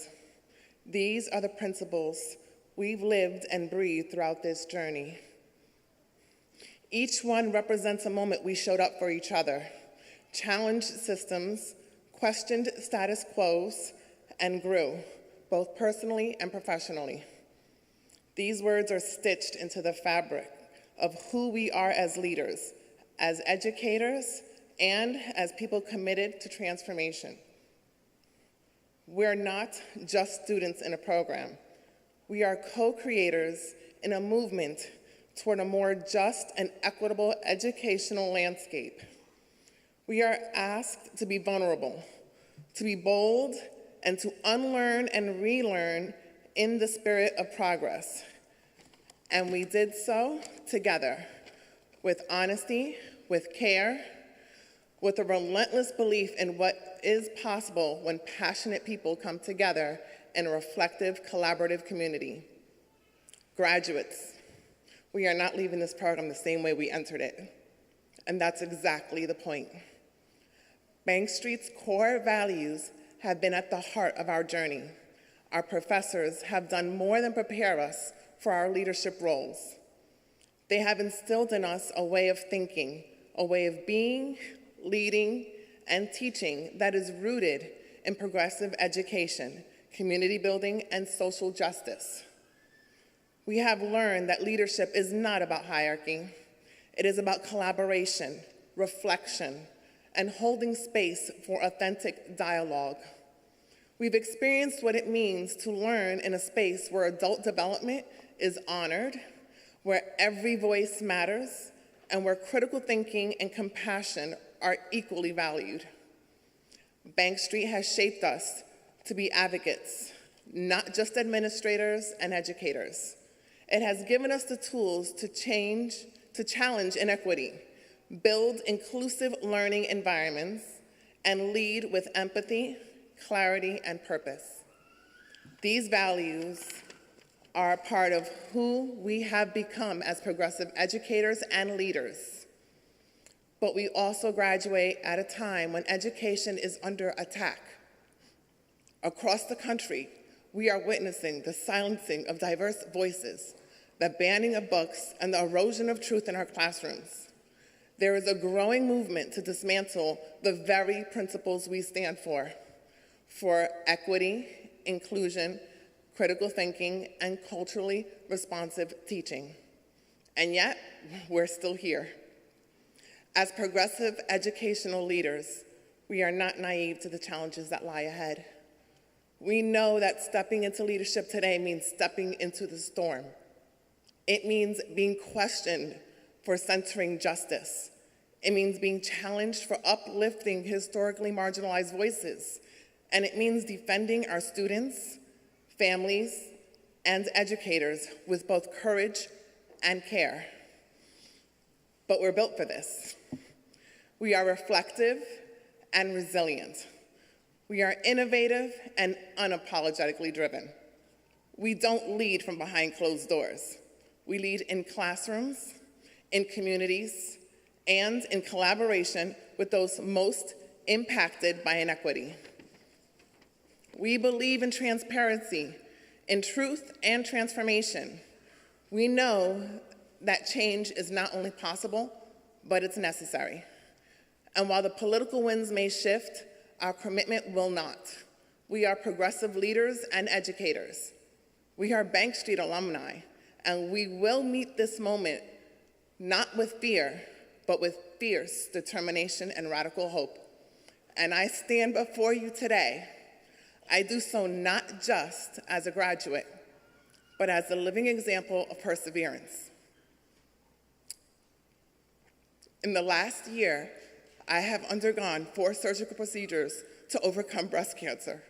These are the principles we've lived and breathed throughout this journey. Each one represents a moment we showed up for each other, challenged systems, questioned status quos, and grew, both personally and professionally. These words are stitched into the fabric of who we are as leaders, as educators, and as people committed to transformation. We're not just students in a program. We are co-creators in a movement toward a more just and equitable educational landscape. We are asked to be vulnerable, to be bold, and to unlearn and relearn in the spirit of progress. And we did so together, with honesty, with care, with a relentless belief in what is possible when passionate people come together in a reflective, collaborative community. Graduates, we are not leaving this program the same way we entered it. And that's exactly the point. Bank Street's core values have been at the heart of our journey. Our professors have done more than prepare us for our leadership roles. They have instilled in us a way of thinking, a way of being, leading, and teaching that is rooted in progressive education, community building, and social justice. We have learned that leadership is not about hierarchy. It is about collaboration, reflection, and holding space for authentic dialogue. We've experienced what it means to learn in a space where adult development is honored, where every voice matters, and where critical thinking and compassion are equally valued. Bank Street has shaped us to be advocates, not just administrators and educators. It has given us the tools to challenge inequity, build inclusive learning environments, and lead with empathy, clarity, and purpose. These values are a part of who we have become as progressive educators and leaders. But we also graduate at a time when education is under attack. Across the country, we are witnessing the silencing of diverse voices, the banning of books, and the erosion of truth in our classrooms. There is a growing movement to dismantle the very principles we stand for equity, inclusion, critical thinking, and culturally responsive teaching. And yet, we're still here. As progressive educational leaders, we are not naive to the challenges that lie ahead. We know that stepping into leadership today means stepping into the storm. It means being questioned for centering justice. It means being challenged for uplifting historically marginalized voices. And it means defending our students, families, and educators with both courage and care. But we're built for this. We are reflective and resilient. We are innovative and unapologetically driven. We don't lead from behind closed doors. We lead in classrooms, in communities, and in collaboration with those most impacted by inequity. We believe in transparency, in truth and transformation. We know that change is not only possible, but it's necessary. And while the political winds may shift, our commitment will not. We are progressive leaders and educators. We are Bank Street alumni, and we will meet this moment not with fear, but with fierce determination and radical hope. And I stand before you today. I do so not just as a graduate, but as a living example of perseverance. In the last year, I have undergone 4 surgical procedures to overcome breast cancer.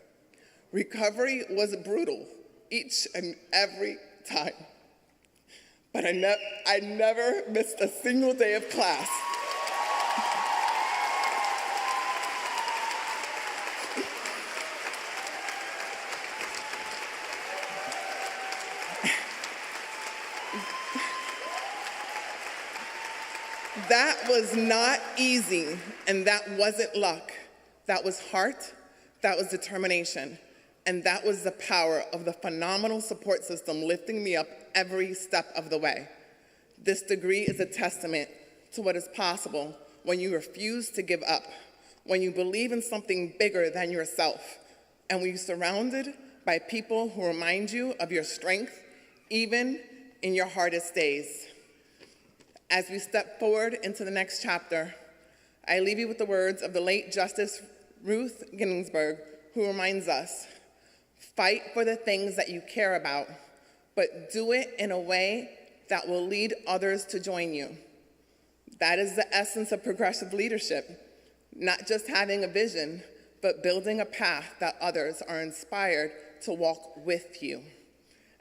Recovery was brutal each and every time, but I never missed a single day of class. That was was not easy, and that wasn't luck. That was heart, that was determination, and that was the power of the phenomenal support system lifting me up every step of the way. This degree is a testament to what is possible when you refuse to give up, when you believe in something bigger than yourself, and when you're surrounded by people who remind you of your strength, even in your hardest days. As we step forward into the next chapter, I leave you with the words of the late Justice Ruth Ginsburg, who reminds us, fight for the things that you care about, but do it in a way that will lead others to join you. That is the essence of progressive leadership, not just having a vision, but building a path that others are inspired to walk with you.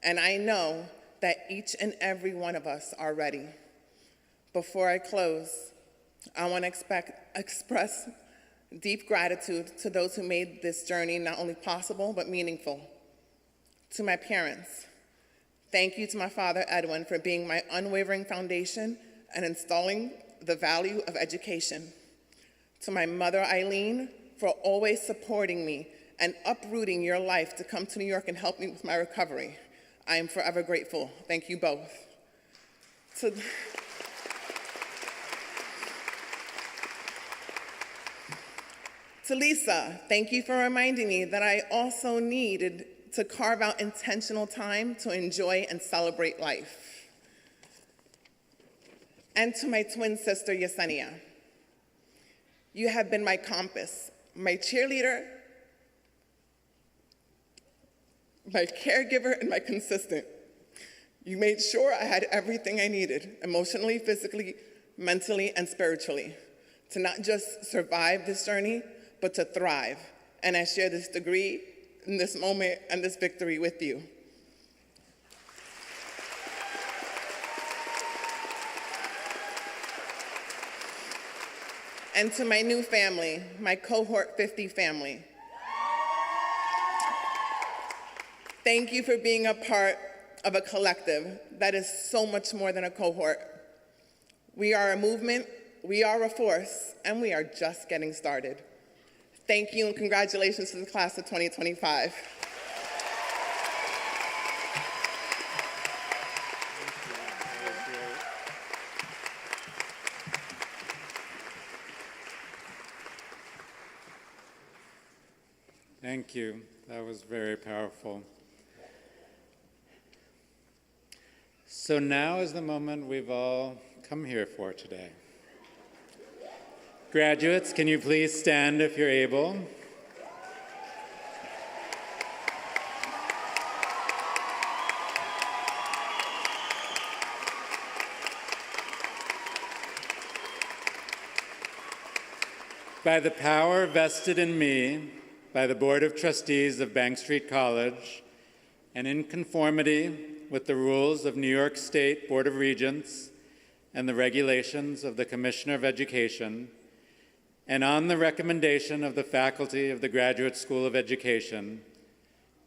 And I know that each and every one of us are ready. Before I close, I want to express deep gratitude to those who made this journey not only possible, but meaningful. To my parents, thank you to my father, Edwin, for being my unwavering foundation and installing the value of education. To my mother, Eileen, for always supporting me and uprooting your life to come to New York and help me with my recovery. I am forever grateful. Thank you both. To Lisa, thank you for reminding me that I also needed to carve out intentional time to enjoy and celebrate life. And to my twin sister, Yesenia, you have been my compass, my cheerleader, my caregiver, and my consistent. You made sure I had everything I needed, emotionally, physically, mentally, and spiritually, to not just survive this journey, but to thrive. And I share this degree, and this moment, and this victory with you. And to my new family, my Cohort 50 family, thank you for being a part of a collective that is so much more than a cohort. We are a movement, we are a force, and we are just getting started. Thank you and congratulations to the class of 2025. Thank you. That was very powerful. So now is the moment we've all come here for today. Graduates, can you please stand if you're able? By the power vested in me by the Board of Trustees of Bank Street College, and in conformity with the rules of New York State Board of Regents and the regulations of the Commissioner of Education, and on the recommendation of the faculty of the Graduate School of Education,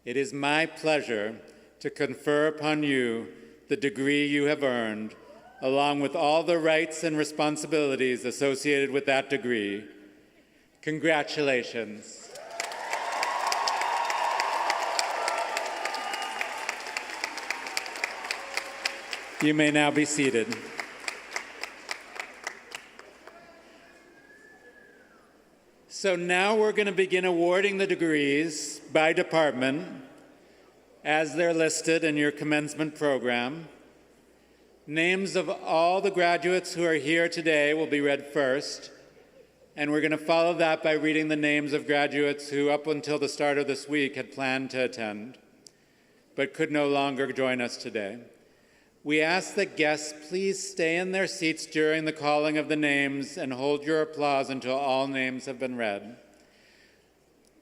it is my pleasure to confer upon you the degree you have earned, along with all the rights and responsibilities associated with that degree. Congratulations. You may now be seated. So now we're going to begin awarding the degrees by department as they're listed in your commencement program. Names of all the graduates who are here today will be read first, and we're going to follow that by reading the names of graduates who, up until the start of this week, had planned to attend, but could no longer join us today. We ask that guests please stay in their seats during the calling of the names and hold your applause until all names have been read.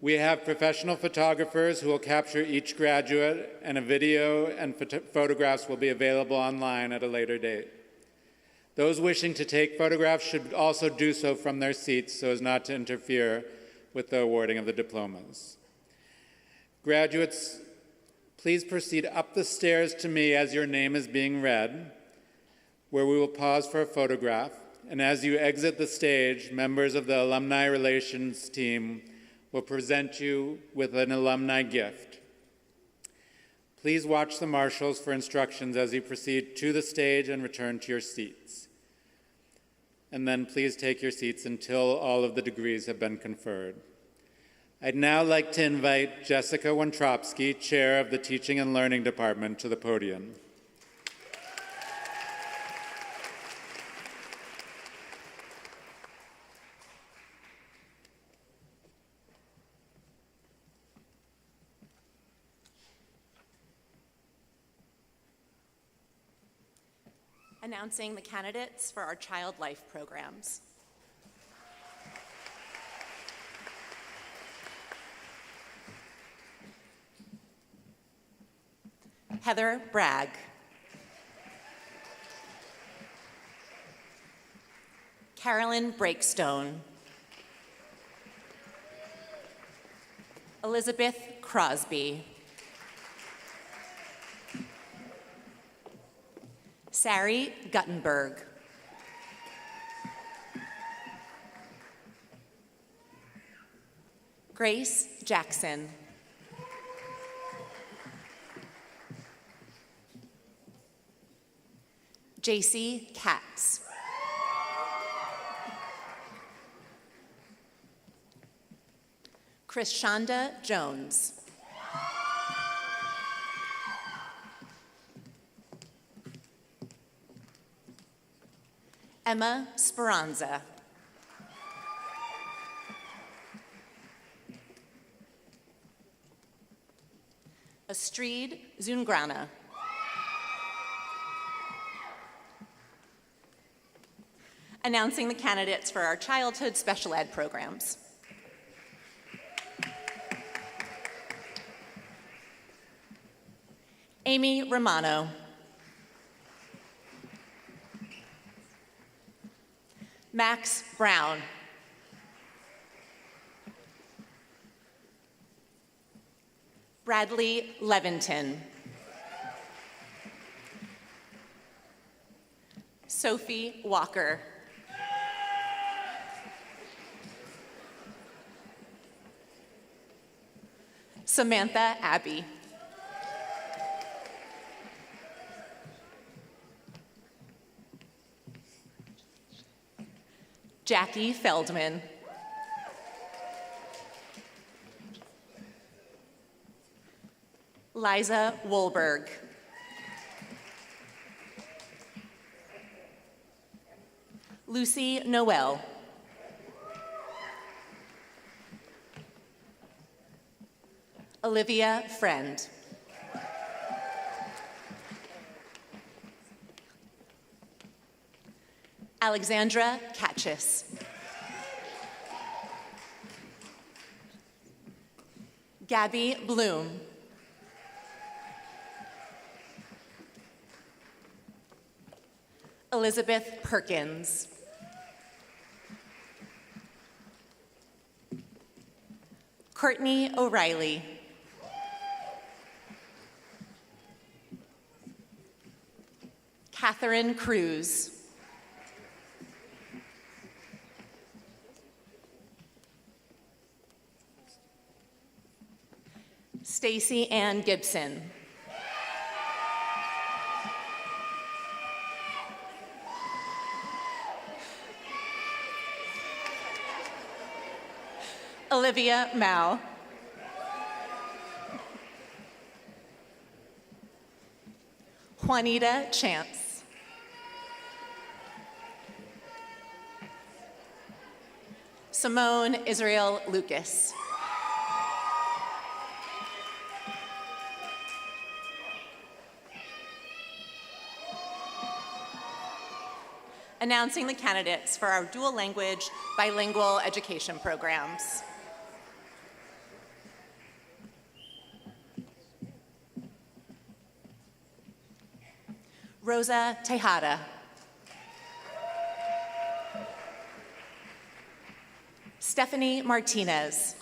We have professional photographers who will capture each graduate, and a video and photographs will be available online at a later date. Those wishing to take photographs should also do so from their seats so as not to interfere with the awarding of the diplomas. Graduates, please proceed up the stairs to me as your name is being read, where we will pause for a photograph. and as you exit the stage, members of the Alumni Relations team will present you with an alumni gift. Please watch the marshals for instructions as you proceed to the stage and return to your seats. And then please take your seats until all of the degrees have been conferred. I'd now like to invite Jessica Wentropsky, Chair of the Teaching and Learning Department, to the podium. Announcing the candidates for our Child Life programs. Heather Bragg. Carolyn Breakstone. Elizabeth Crosby. Sari Guttenberg. Grace Jackson. JC Katz. Krishanda Jones. Emma Speranza. Astrid Zungrana. Announcing the candidates for our childhood special ed programs. Amy Romano. Max Brown. Bradley Leventon. Sophie Walker. Samantha Abbey. Jackie Feldman. Liza Wohlberg. Lucy Noel. Olivia Friend. Alexandra Katchis. Gabby Bloom. Elizabeth Perkins. Courtney O'Reilly. Catherine Cruz. Stacy Ann Gibson. Olivia Mao. Juanita Chance. Simone Israel Lucas. Announcing the candidates for our dual language bilingual education programs. Rosa Tejada. Stephanie Martinez.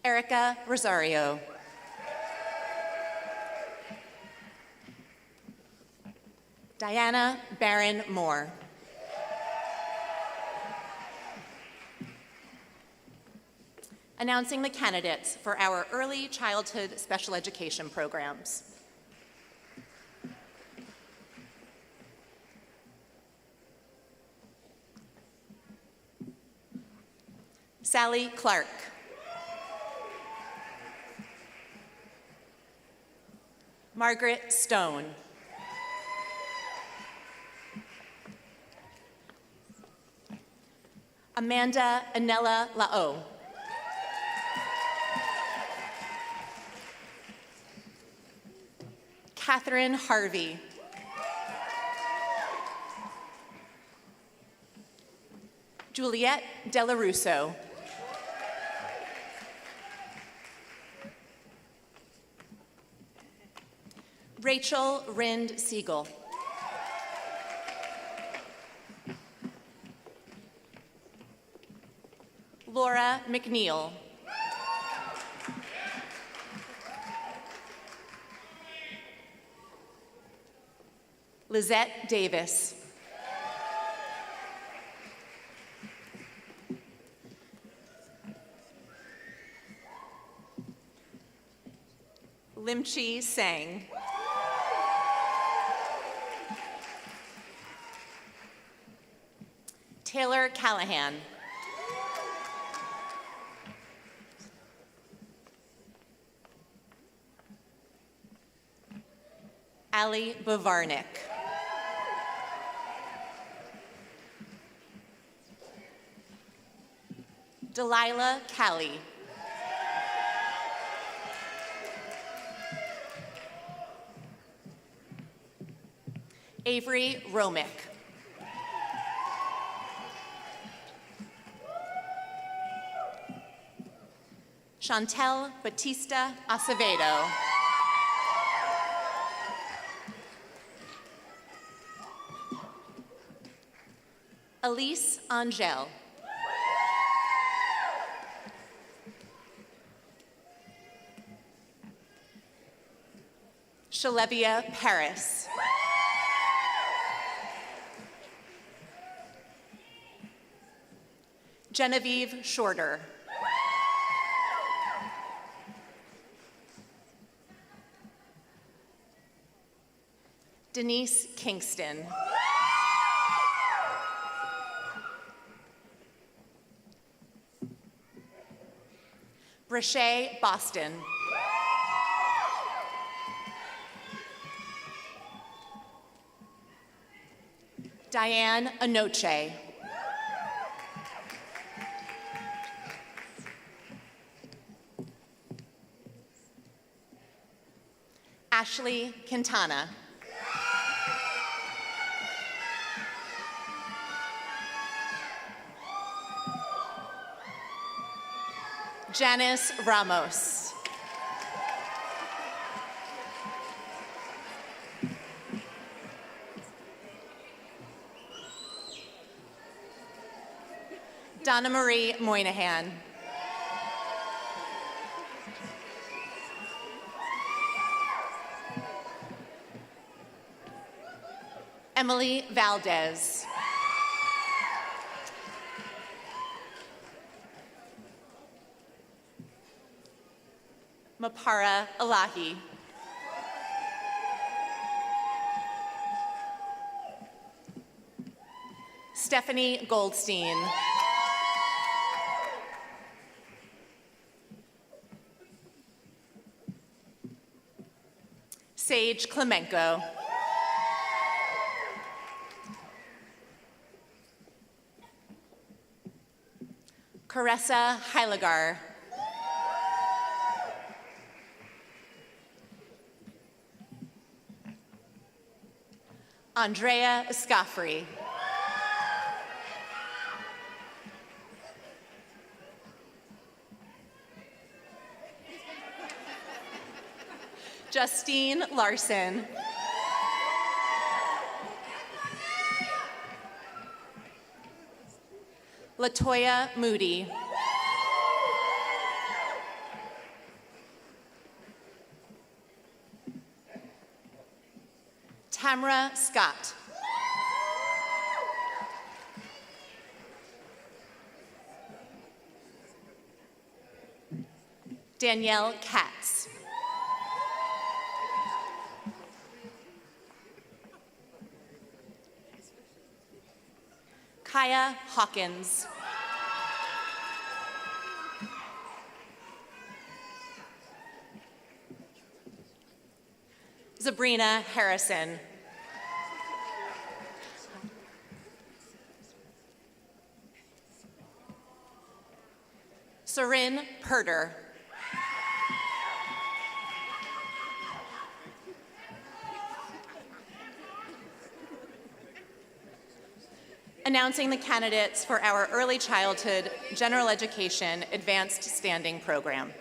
Erica Rosario. Diana Barron Moore. Announcing the candidates for our early childhood special education programs. Sally Clark. Margaret Stone. Amanda Anella Lao. Catherine Harvey. Juliette Della Russo. Rachel Rind Siegel. Laura McNeil. Lizette Davis. Limchi Sang. Taylor Callahan. Ali Bavarnik. Delilah Callie. Avery Romick. Chantel Batista Acevedo. Elise Angel. Shalevia Paris. Genevieve Shorter. Denise Kingston. Brashay Boston. Diane Anoche. Ashley Quintana. Janice Ramos. Donna Marie Moynihan. Emily Valdez. Mapara Elahi. Stephanie Goldstein. Sage Klemenko. Caressa Heiligar. Andrea Escafri. Justine Larson. Latoya Moody. Tamra Scott. Danielle Katz. Kaya Hawkins. Sabrina Harrison. Sarin Purder. Announcing the candidates for our Early Childhood General Education Advanced Standing Program.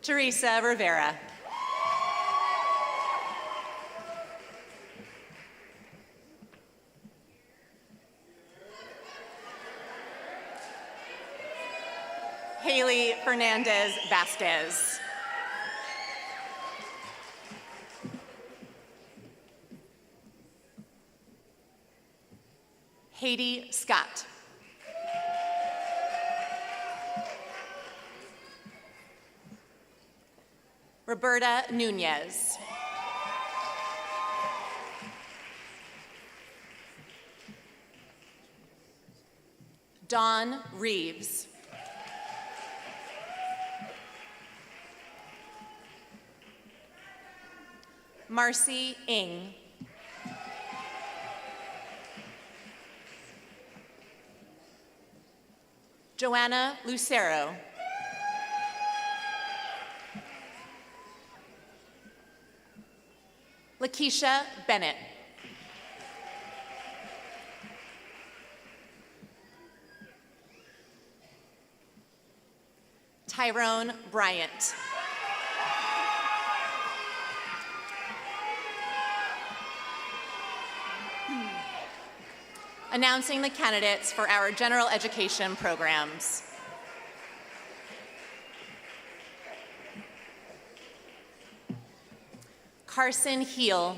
Teresa Rivera. Haley Fernandez Vasquez. Haiti Scott. Roberta Nunez. Dawn Reeves. Marcy Ng. Joanna Lucero. Lakeisha Bennett. Tyrone Bryant. Announcing the candidates for our general education programs. Carson Heel.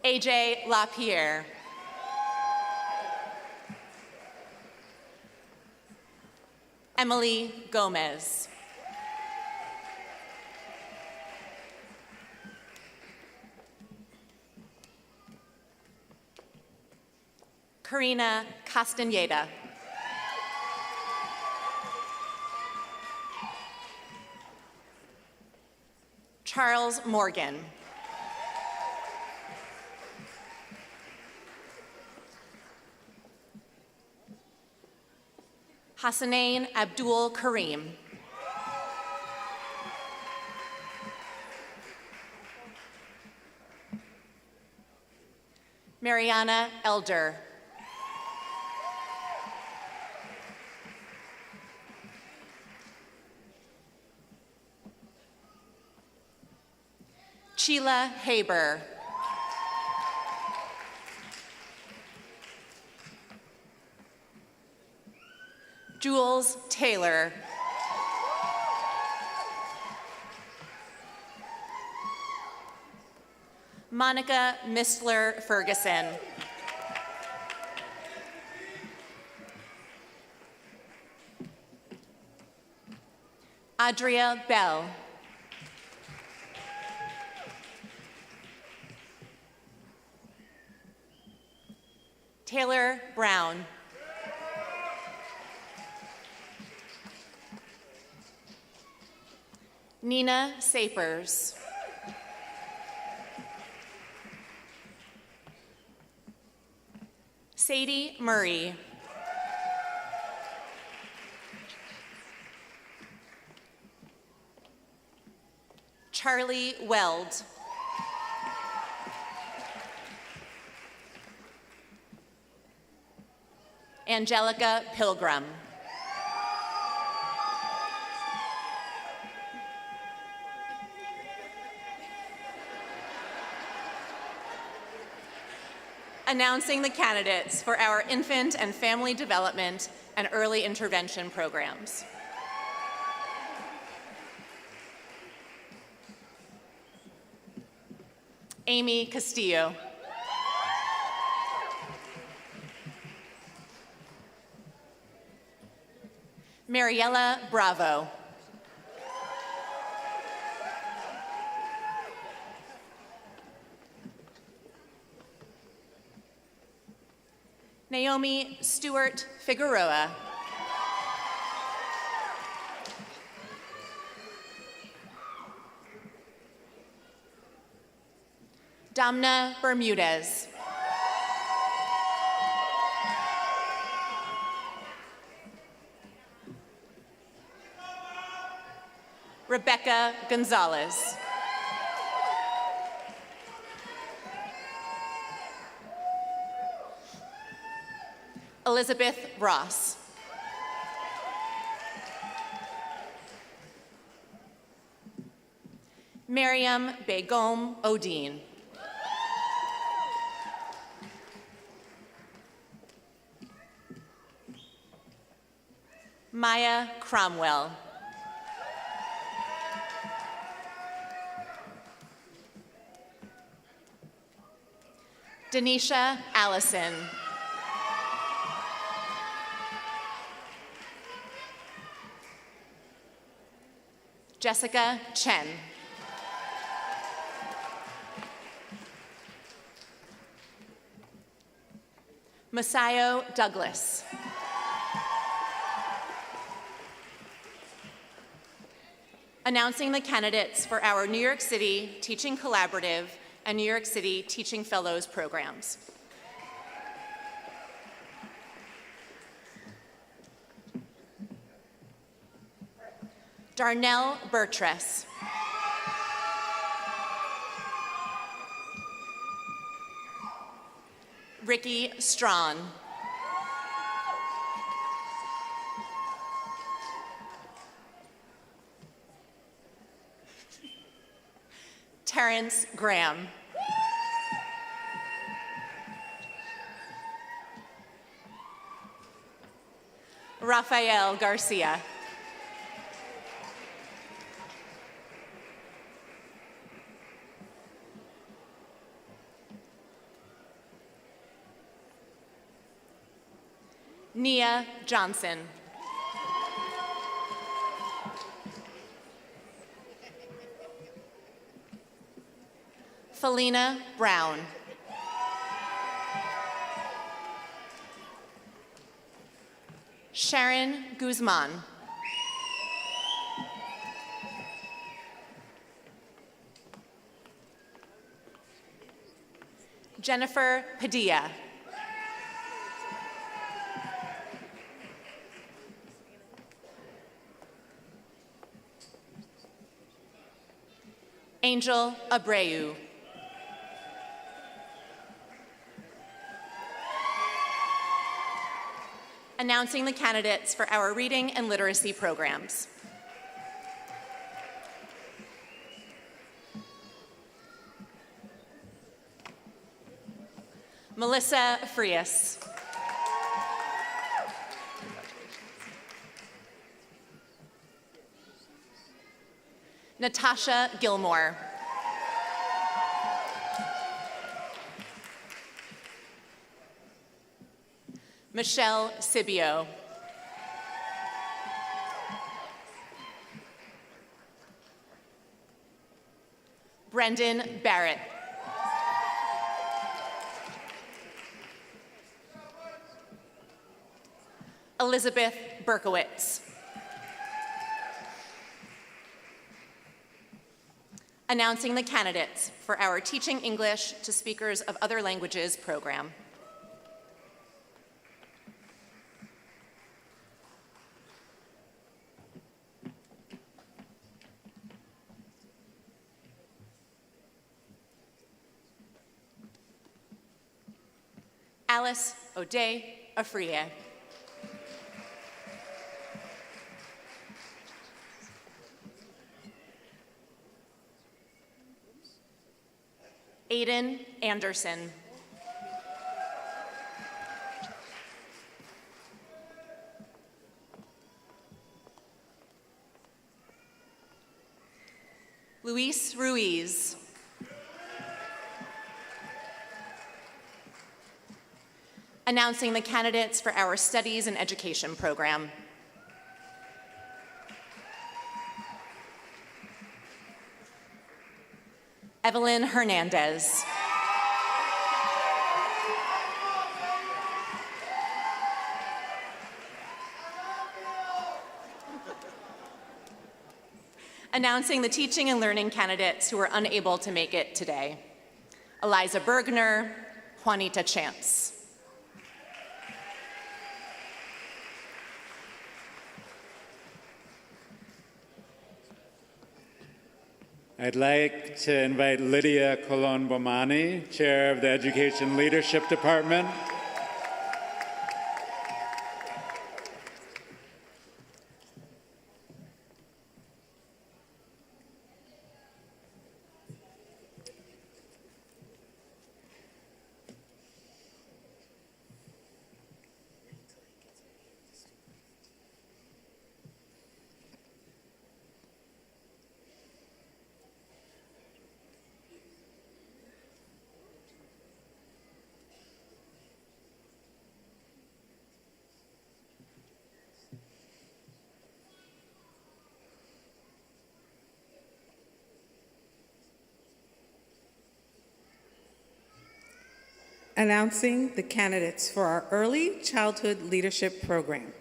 AJ LaPierre. Emily Gomez. Karina Castaneda. Charles Morgan. Hassanain Abdul Karim. Mariana Elder. Sheila Haber. Jules Taylor. Monica Mistler Ferguson. Adria Bell. Taylor Brown. Nina Sapers. Sadie Murray. Charlie Weld. Angelica Pilgrim. Announcing the candidates for our infant and family development and early intervention programs. Amy Castillo. Mariella Bravo. Naomi Stewart Figueroa. Damna Bermudez. Rebecca Gonzalez. Elizabeth Ross. Miriam Begum Odin. Maya Cromwell. Denisha Allison. Jessica Chen. Masayo Douglas. Announcing the candidates for our New York City Teaching Collaborative and New York City Teaching Fellows programs. Darnell Burtress. Ricky Strawn. Terrence Graham. Rafael Garcia. Nia Johnson. Felina Brown. Sharon Guzman. Jennifer Padilla. Angel Abreu. Announcing the candidates for our reading and literacy programs. Melissa Frias. Natasha Gilmore. Michelle Sibio. Brendan Barrett. Elizabeth Berkowitz. Announcing the candidates for our Teaching English to Speakers of Other Languages program. Alice O'Day Afriye. Aiden Anderson. Luis Ruiz. Announcing the candidates for our Studies and Education program. Evelyn Hernandez. Announcing the teaching and learning candidates who were unable to make it today. Eliza Bergner, Juanita Chance. I'd like to invite Lydia Colon-Bomani, Chair of the Education Leadership Department. Announcing the candidates for our Early Childhood Leadership Program.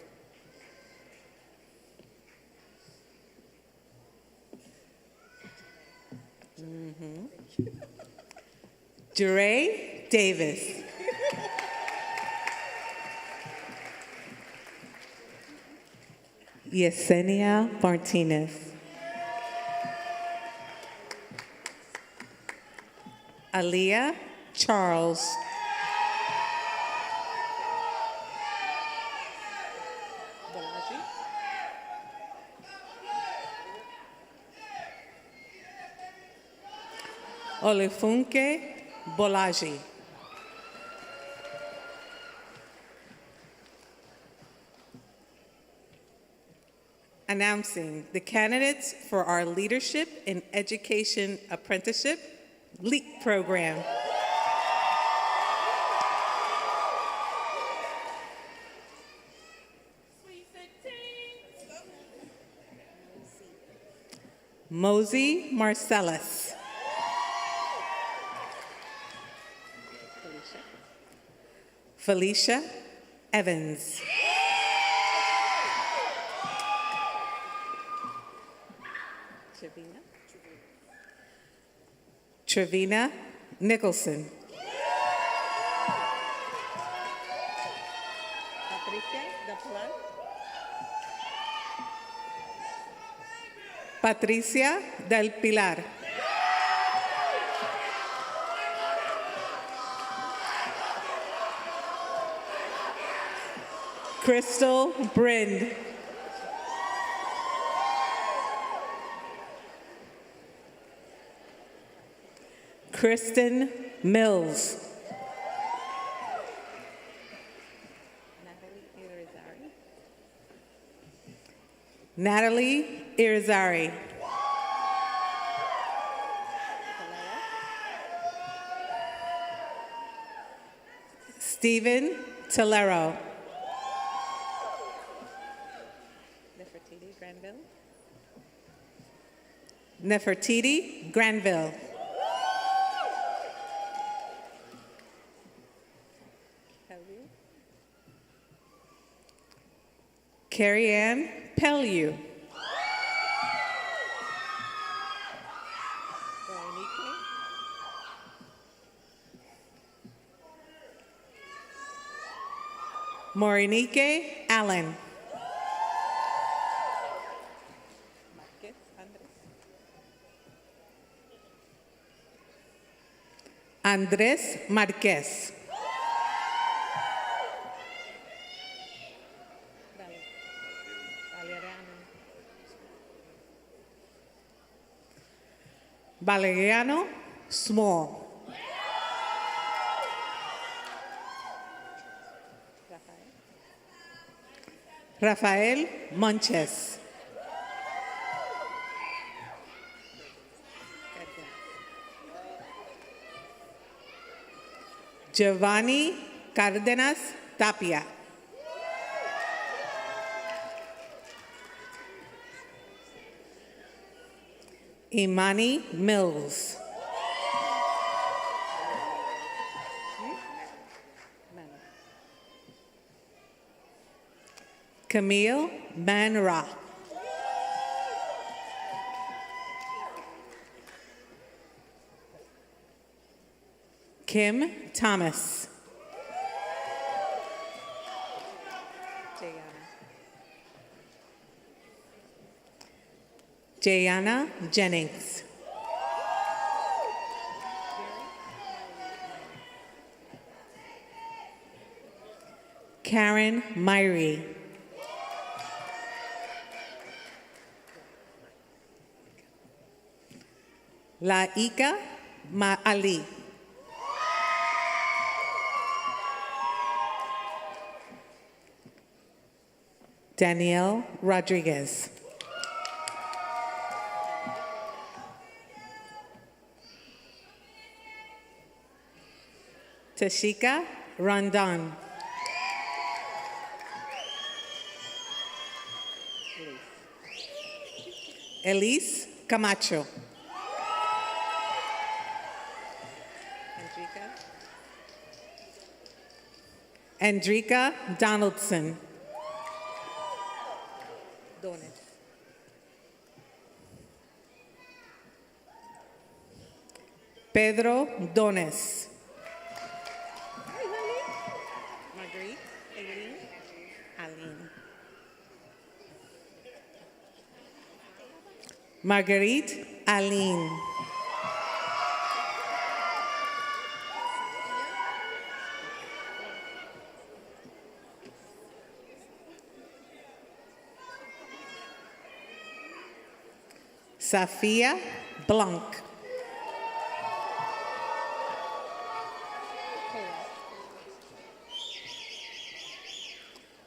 Jure Davis. Yesenia Martinez. Aaliyah Charles. Olefunke Bolaji. Announcing the candidates for our Leadership in Education Apprenticeship LEAP program. Mosey Marcellus. Felicia Evans. Trevina Nicholson. Patricia del Pilar. Crystal Brind. Kristen Mills. Natalie Irizarry. Stephen Tolero. Nefertiti Granville. Carrie Ann Pellew. Morinike Allen. Andres Marquez. Valeriano Small. Rafael Monches. Giovanni Cardenas Tapia. Imani Mills. Camille Manra. Kim Thomas. Jayana Jennings. Karen Myrie. Laika Ma'ali. Danielle Rodriguez. Tashika Rondon. Elise Camacho. Andrika Donaldson. Pedro Dones. Marguerite, Aileen, Aline. Marguerite Aline. Safia Blanc.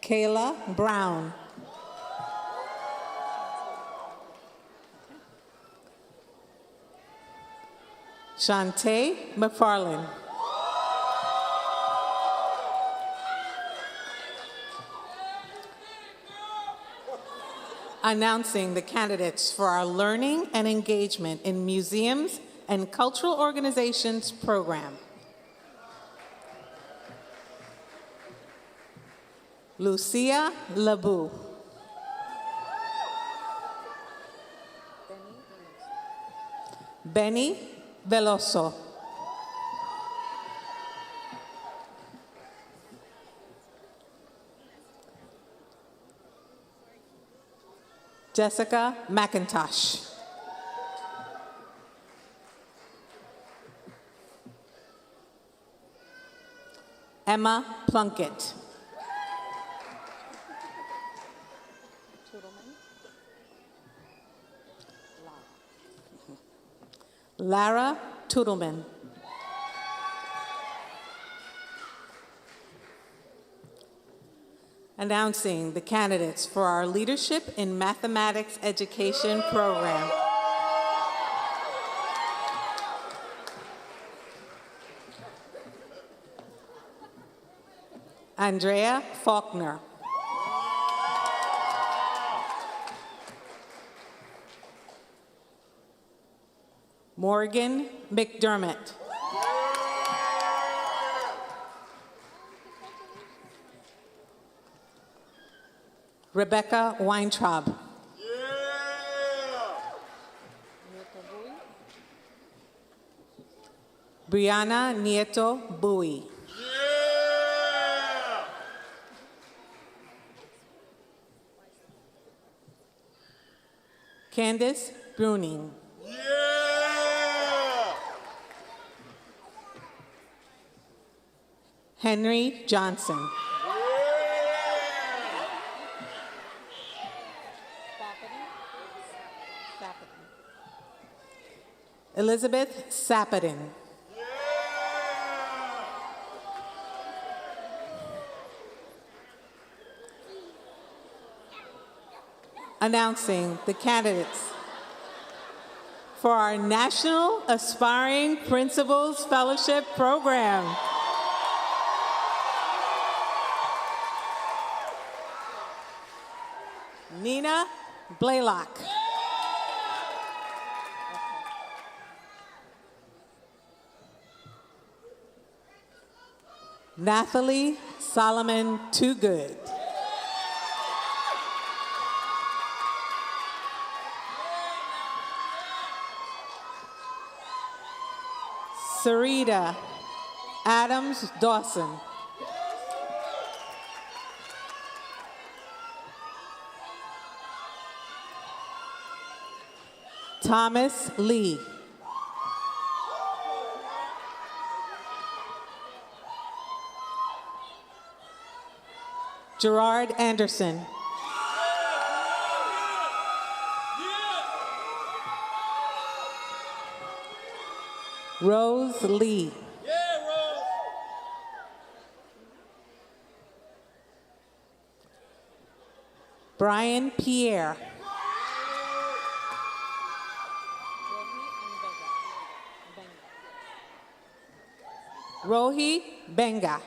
Kayla Brown. Shantae McFarland. Announcing the candidates for our Learning and Engagement in Museums and Cultural Organizations program. Lucia Labou. Benny Veloso. Jessica McIntosh. Emma Plunkett. Lara Toodleman. Announcing the candidates for our Leadership in Mathematics Education program. Andrea Faulkner. Morgan McDermott. Rebecca Weintraub. Brianna Nieto Bowie. Candace Bruning. Henry Johnson. Elizabeth Sapadin. Announcing the candidates for our National Aspiring Principals Fellowship Program. Nina Blaylock. Nathalie Solomon Toogood. Sarita Adams Dawson. Thomas Lee. Gerard Anderson. Rose Lee. Brian Pierre. Rohi Benga.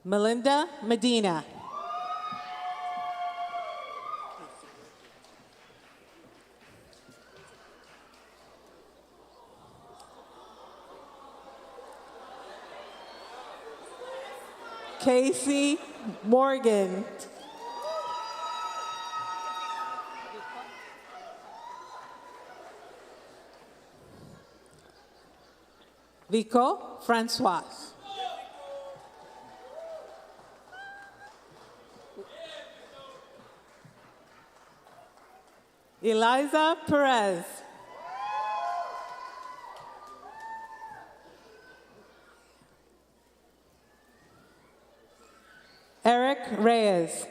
Melinda Medina. Casey Morgan. Vico Francois. Eliza Perez. Eric Reyes.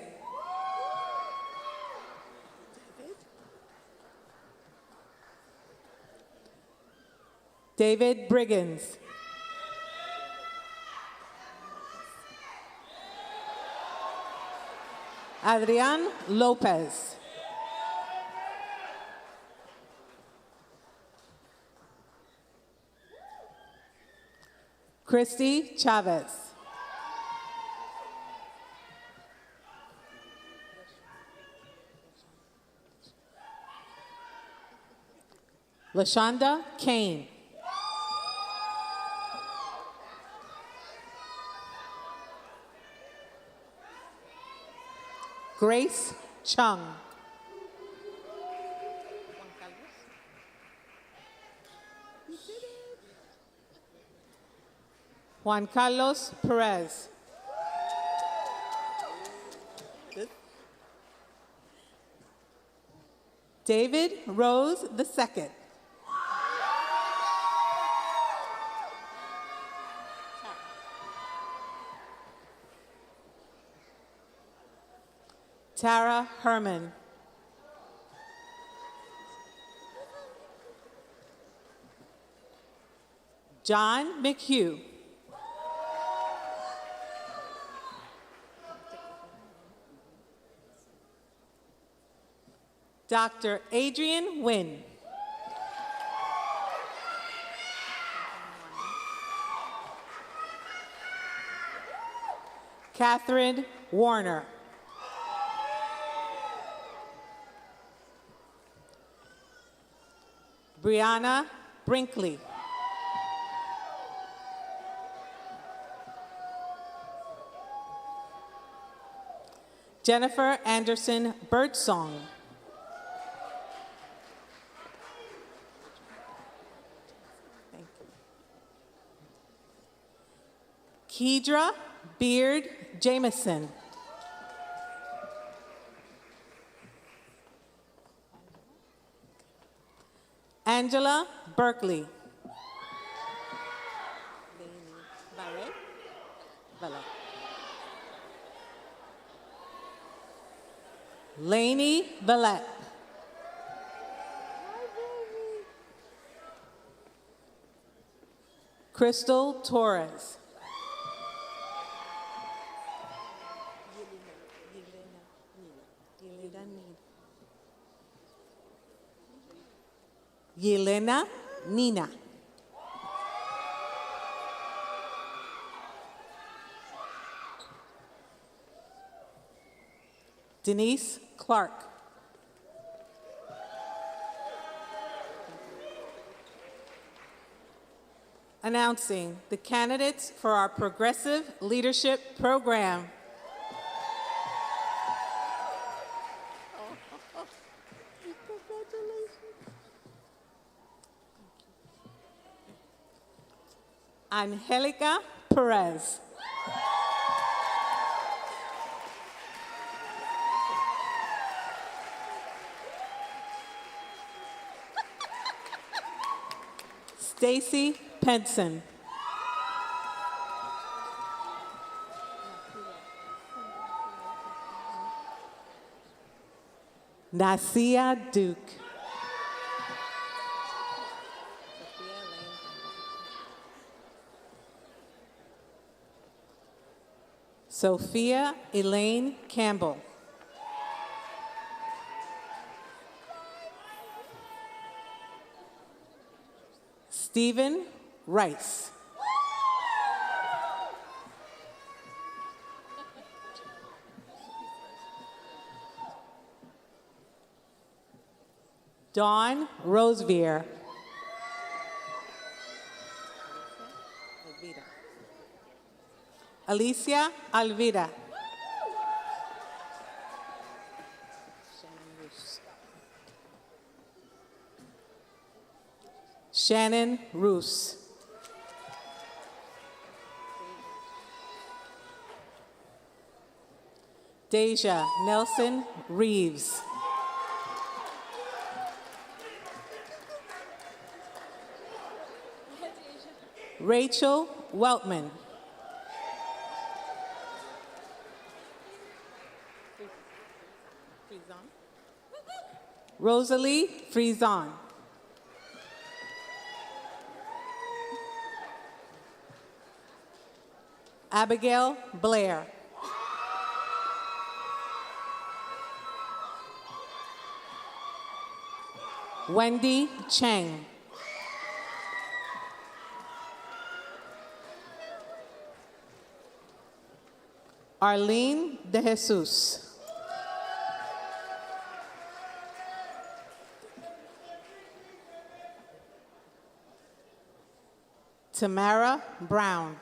David Briggins. Adrian Lopez. Christy Chavez. LaShonda Kane. Grace Chung. Juan Carlos Perez. David Rose II. Tara Herman. John McHugh. Dr. Adrian Wynn. Catherine Warner. Brianna Brinkley. Jennifer Anderson Birdsong. Kedra Beard Jameson. Angela Berkeley. Lainey Vallette. Crystal Torres. Yelena Nina. Denise Clark. Announcing the candidates for our Progressive Leadership Program. Anelica Perez. Stacy Penson. Nasia Duke. Sophia Elaine Campbell. Stephen Rice. Dawn Rosevier. Alicia Alvira. Shannon Roos. Deja Nelson Reeves. Rachel Weltman. Rosalie Frison. Abigail Blair. Wendy Chang. Arlene De Jesus. Tamara Brown.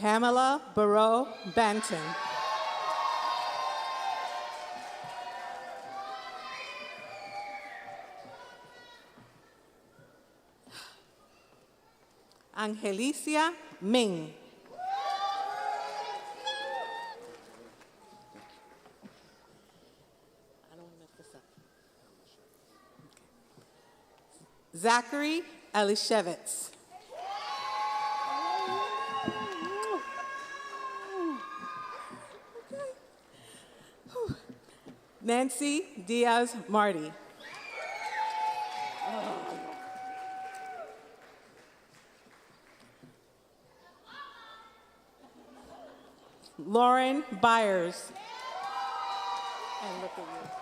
Pamela Barrow Banton. Angelicia Ming. Zachary Elishevitz. Nancy Diaz Marty. Lauren Byers. And look at you.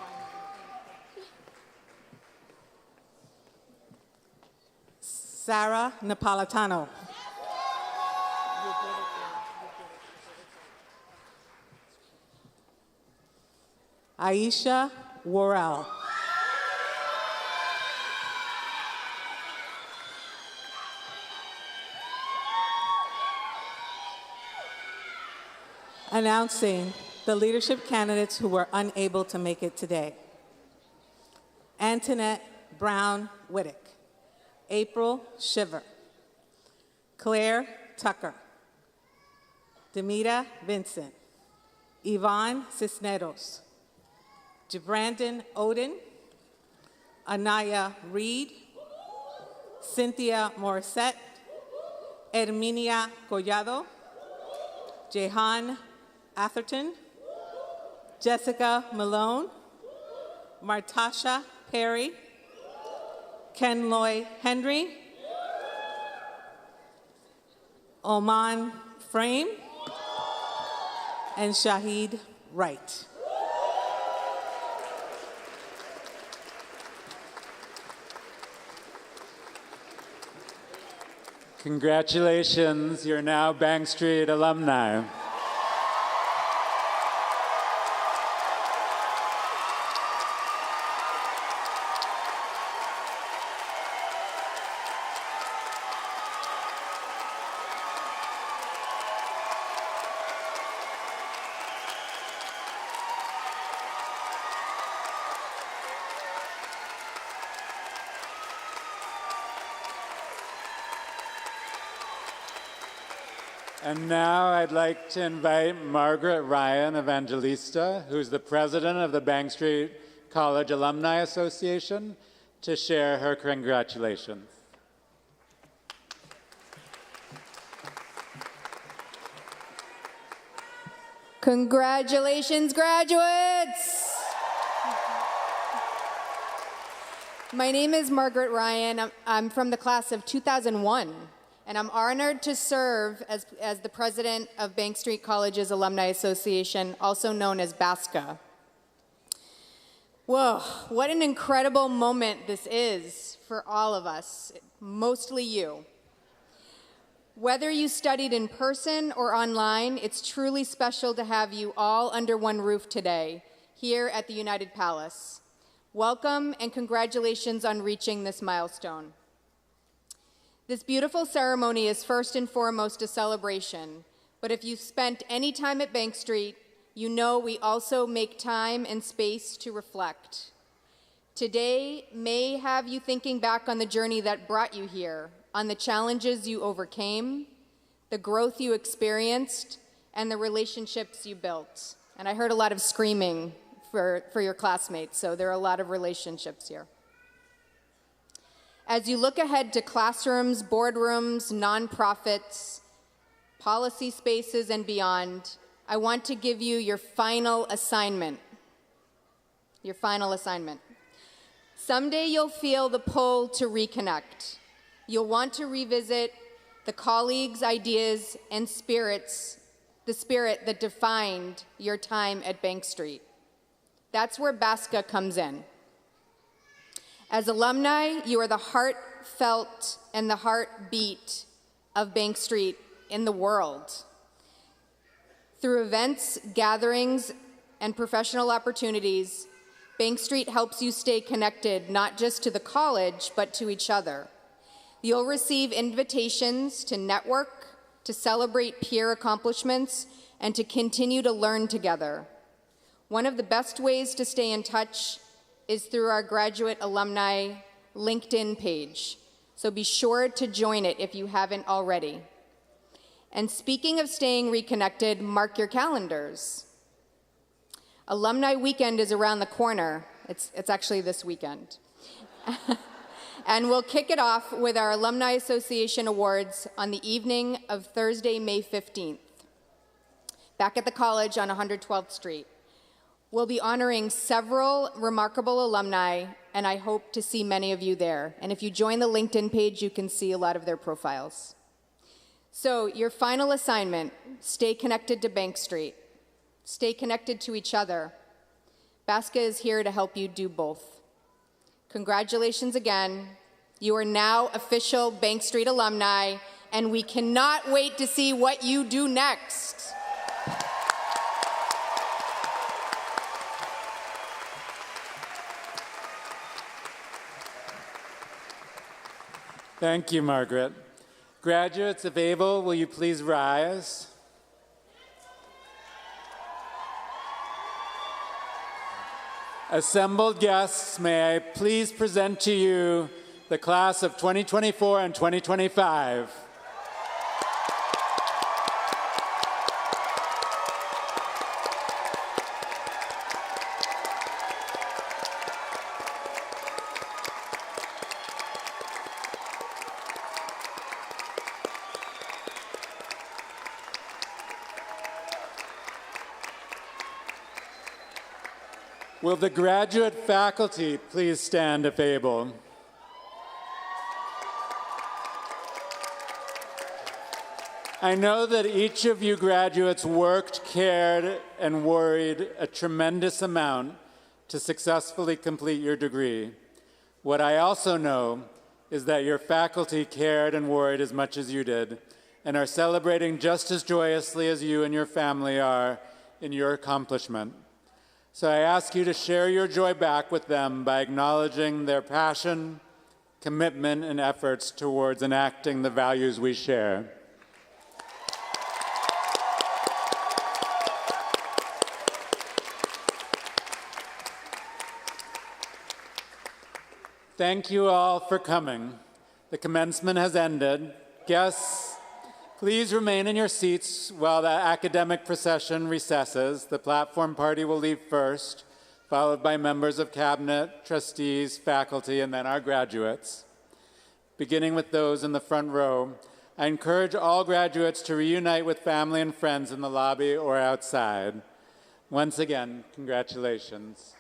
Sarah Napolitano. Aisha Worrell. Announcing the leadership candidates who were unable to make it today. Antoinette Brown Whittick. April Shiver. Claire Tucker. Demita Vincent. Yvonne Cisneros. Jabrandon Oden. Anaya Reed. Cynthia Morissette. Herminia Collado. Jehan Atherton. Jessica Malone. Martasha Perry. Kenloy Henry. Oman Frame. And Shahid Wright. Congratulations, you're now Bank Street alumni. And now I'd like to invite Margaret Ryan Evangelista, who's the president of the Bank Street College Alumni Association, to share her congratulations. Congratulations, graduates! My name is Margaret Ryan. I'm from the class of 2001. And I'm honored to serve as the president of Bank Street College's Alumni Association, also known as BASCA. Whoa, what an incredible moment this is for all of us, mostly you. Whether you studied in person or online, it's truly special to have you all under one roof today, here at the United Palace. Welcome and congratulations on reaching this milestone. This beautiful ceremony is first and foremost a celebration, but if you've spent any time at Bank Street, you know we also make time and space to reflect. Today may have you thinking back on the journey that brought you here, on the challenges you overcame, the growth you experienced, and the relationships you built. And I heard a lot of screaming for your classmates, so there are a lot of relationships here. As you look ahead to classrooms, boardrooms, nonprofits, policy spaces, and beyond, I want to give you your final assignment. Your final assignment. Someday you'll feel the pull to reconnect. You'll want to revisit the colleagues, ideas, and spirits, the spirit that defined your time at Bank Street. That's where BASCA comes in. As alumni, you are the heartfelt and the heartbeat of Bank Street in the world. Through events, gatherings, and professional opportunities, Bank Street helps you stay connected not just to the college, but to each other. You'll receive invitations to network, to celebrate peer accomplishments, and to continue to learn together. One of the best ways to stay in touch is through our graduate alumni LinkedIn page. So be sure to join it if you haven't already. And speaking of staying reconnected, mark your calendars. Alumni Weekend is around the corner. It's actually this weekend. And we'll kick it off with our Alumni Association Awards on the evening of Thursday, May 15th, back at the college on 112th Street. We'll be honoring several remarkable alumni, and I hope to see many of you there. And if you join the LinkedIn page, you can see a lot of their profiles. So your final assignment, stay connected to Bank Street. Stay connected to each other. BASCA is here to help you do both. Congratulations again. You are now official Bank Street alumni, and we cannot wait to see what you do next. Thank you, Margaret. Graduates, if able, will you please rise? Assembled guests, may I please present to you the class of 2024 and 2025. Will the graduate faculty please stand if able? I know that each of you graduates worked, cared, and worried a tremendous amount to successfully complete your degree. What I also know is that your faculty cared and worried as much as you did, and are celebrating just as joyously as you and your family are in your accomplishment. So I ask you to share your joy back with them by acknowledging their passion, commitment, and efforts towards enacting the values we share. Thank you all for coming. The commencement has ended. Guests, please remain in your seats while the academic procession recesses. The platform party will leave first, followed by members of cabinet, trustees, faculty, and then our graduates. Beginning with those in the front row, I encourage all graduates to reunite with family and friends in the lobby or outside. Once again, congratulations.